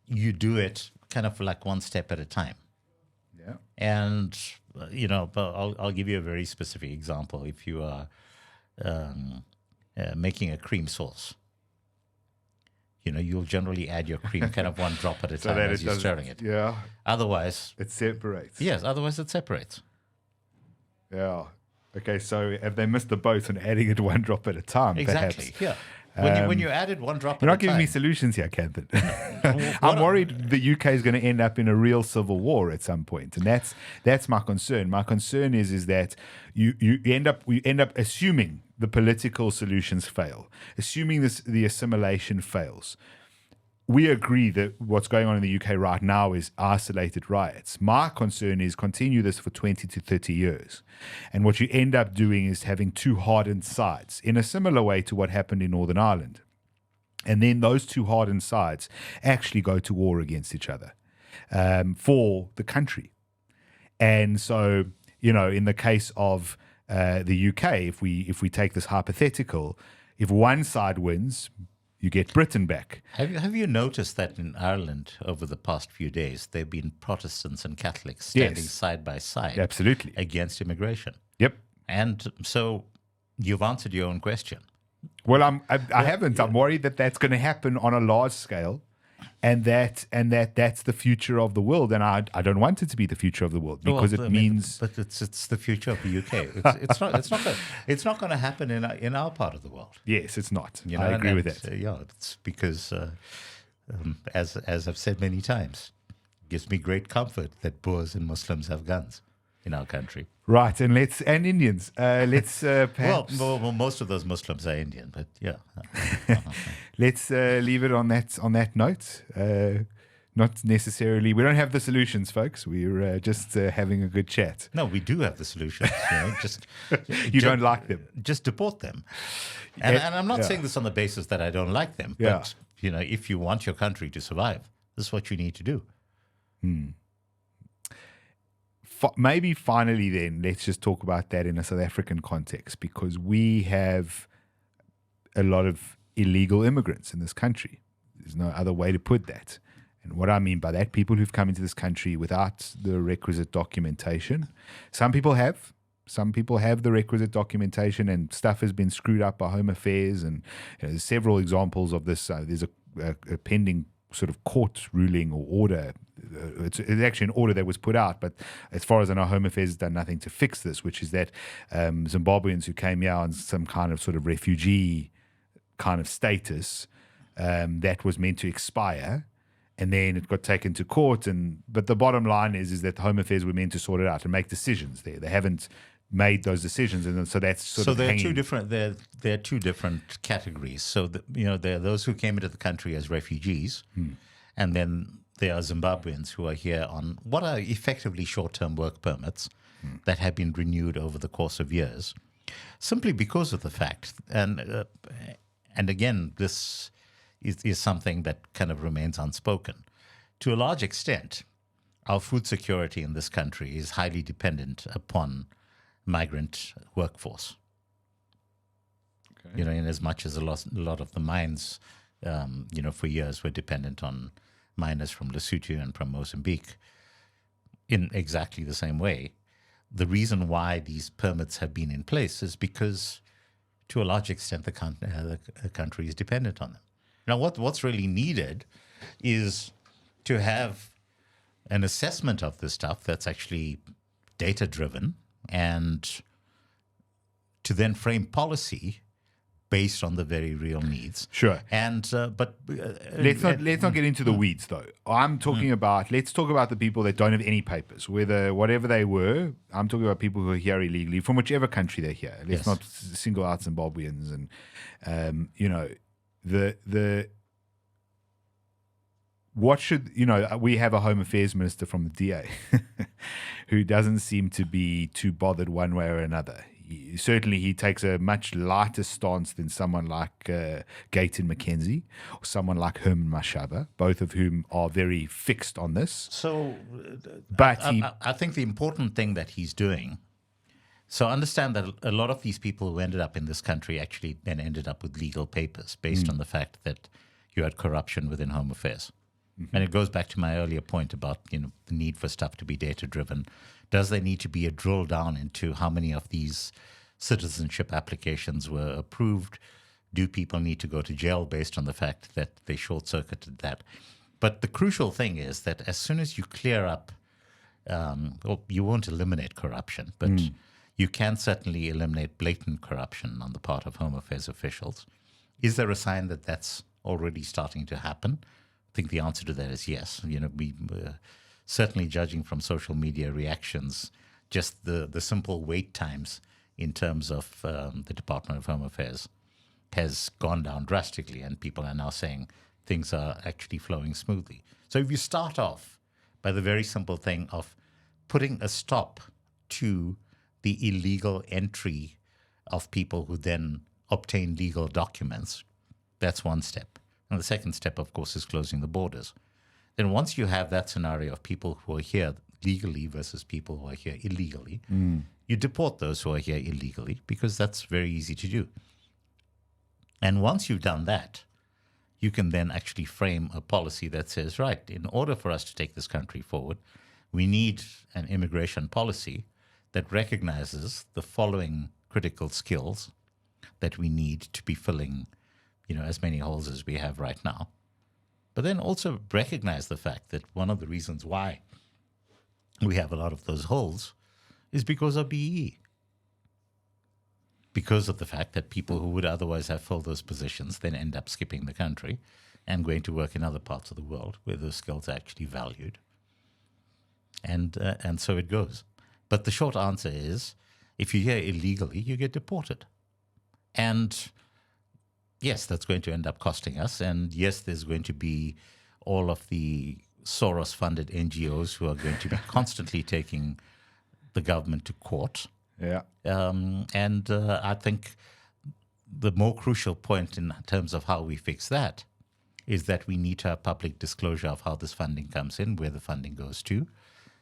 you do it kind of like one step at a time. Yeah. And, I'll give you a very specific example. If you are making a cream sauce, you'll generally add your cream kind of one drop at a time as you're stirring it. Yeah. Otherwise, it separates. Yes, otherwise it separates. Yeah. Okay, so have they missed the boat on adding it one drop at a time? Exactly. Perhaps? Yeah. When you added one drop at a time. You're not giving me solutions here, Kanthan. I'm worried the UK is going to end up in a real civil war at some point, and that's my concern. My concern is that we end up assuming the political solutions fail, assuming the assimilation fails. We agree that what's going on in the UK right now is isolated riots. My concern is continue this for 20 to 30 years. And what you end up doing is having two hardened sides in a similar way to what happened in Northern Ireland. And then those two hardened sides actually go to war against each other for the country. And so, in the case of the UK, if we take this hypothetical, if one side wins, you get Britain back. Have you noticed that in Ireland over the past few days there have been Protestants and Catholics standing side by side, absolutely, against immigration? Yep. And so you've answered your own question. Well, I haven't. Yeah. I'm worried that that's going to happen on a large scale, and that's the future of the world. And I don't want it to be the future of the world because means. But it's the future of the UK. It's not going to happen in our part of the world. Yes, it's not. I agree with that. It's because, as I've said many times, it gives me great comfort that Boers and Muslims have guns in our country. Right, and Indians. Let's perhaps. Well, most of those Muslims are Indian, but yeah. Let's leave it on that note. Not necessarily. We don't have the solutions, folks. We're just having a good chat. No, we do have the solutions. You don't like them. Just deport them. And I'm not saying this on the basis that I don't like them. But if you want your country to survive, this is what you need to do. Maybe finally then, let's just talk about that in a South African context, because we have a lot of illegal immigrants in this country. There's no other way to put that. And what I mean by that, people who've come into this country without the requisite documentation. Some people have the requisite documentation, and stuff has been screwed up by Home Affairs. And there's several examples of this. There's a pending sort of court ruling or order. It's actually an order that was put out, but as far as I know, Home Affairs has done nothing to fix this, which is that Zimbabweans who came here on some kind of sort of refugee kind of status that was meant to expire, and then it got taken to court. But the bottom line is that the Home Affairs were meant to sort it out and make decisions there. They haven't made those decisions, and so that's sort of there are two different categories. So there are those who came into the country as refugees, and then there are Zimbabweans who are here on what are effectively short-term work permits that have been renewed over the course of years, simply because of the fact, and again, this is something that kind of remains unspoken. To a large extent, our food security in this country is highly dependent upon migrant workforce. Okay. In as much as a lot of the mines, for years were dependent on miners from Lesotho and from Mozambique. In exactly the same way, the reason why these permits have been in place is because, to a large extent, the country is dependent on them. Now, what's really needed is to have an assessment of this stuff that's actually data-driven, and to then frame policy based on the very real needs. Sure. And let's not get into the weeds though. I'm talking about, let's talk about the people that don't have any papers, whatever they were. I'm talking about people who are here illegally from whichever country they're here. Let's not single out Zimbabweans and what should we have a Home Affairs minister from the DA who doesn't seem to be too bothered one way or another. Certainly, he takes a much lighter stance than someone like Gayton McKenzie or someone like Herman Mashaba, both of whom are very fixed on this. So, But I think the important thing that he's doing. So understand that a lot of these people who ended up in this country actually then ended up with legal papers based on the fact that you had corruption within Home Affairs. And it goes back to my earlier point about, the need for stuff to be data-driven. Does there need to be a drill down into how many of these citizenship applications were approved? Do people need to go to jail based on the fact that they short-circuited that? But the crucial thing is that as soon as you clear up, well, you won't eliminate corruption, but you can certainly eliminate blatant corruption on the part of Home Affairs officials. Is there a sign that that's already starting to happen? I think the answer to that is yes. We certainly, judging from social media reactions, just the simple wait times in terms of the Department of Home Affairs has gone down drastically, and people are now saying things are actually flowing smoothly. So if you start off by the very simple thing of putting a stop to the illegal entry of people who then obtain legal documents, that's one step. And the second step, of course, is closing the borders. Then once you have that scenario of people who are here legally versus people who are here illegally, you deport those who are here illegally, because that's very easy to do. And once you've done that, you can then actually frame a policy that says, right, in order for us to take this country forward, we need an immigration policy that recognizes the following critical skills that we need to be filling as many holes as we have right now. But then also recognize the fact that one of the reasons why we have a lot of those holes is because of BEE. Because of the fact that people who would otherwise have filled those positions then end up skipping the country and going to work in other parts of the world where those skills are actually valued. And so it goes. But the short answer is, if you're here illegally, you get deported. And yes, that's going to end up costing us. And yes, there's going to be all of the Soros-funded NGOs who are going to be constantly taking the government to court. Yeah. I think the more crucial point in terms of how we fix that is that we need to have public disclosure of how this funding comes in, where the funding goes to.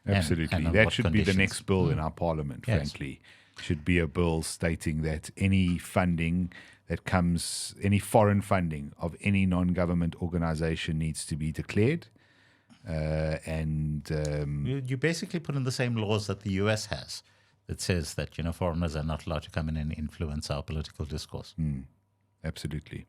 Absolutely. And that should conditions. be the next bill in our parliament, frankly. Should be a bill stating that any funding that comes, any foreign funding of any non-government organization needs to be declared. You basically put in the same laws that the US has that says that, foreigners are not allowed to come in and influence our political discourse. Absolutely.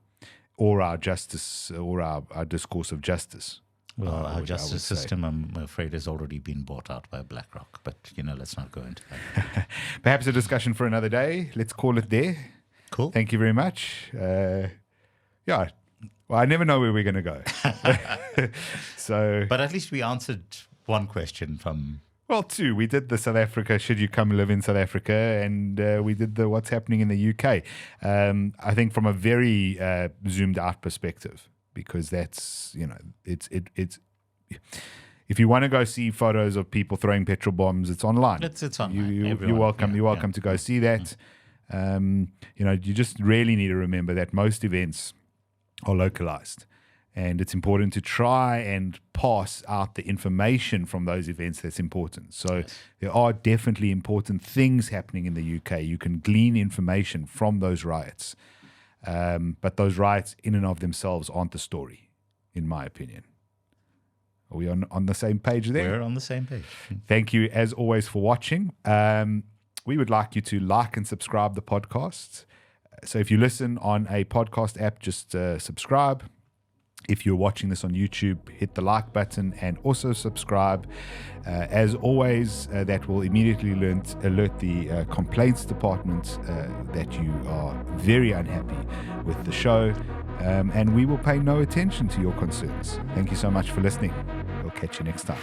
Or our justice, or our discourse of justice. Well, our justice system, I'm afraid, has already been bought out by BlackRock. But, let's not go into that. Perhaps a discussion for another day. Let's call it there. Cool. Thank you very much. Well, I never know where we're going to go. But at least we answered one question from... Well, two. We did the South Africa, should you come live in South Africa? And we did the what's happening in the UK. I think from a very zoomed out perspective, because that's, it's if you want to go see photos of people throwing petrol bombs, it's online. It's online. You're welcome. You're welcome to go see that. You just really need to remember that most events are localized, and it's important to try and pass out the information from those events that's important. So there are definitely important things happening in the UK. You can glean information from those riots, but those riots in and of themselves aren't the story, in my opinion. Are we on the same page there? We're on the same page. Thank you, as always, for watching. We would like you to like and subscribe the podcast. So if you listen on a podcast app, just subscribe. If you're watching this on YouTube, hit the like button and also subscribe. As always, that will immediately alert the complaints department that you are very unhappy with the show, and we will pay no attention to your concerns. Thank you so much for listening. We'll catch you next time.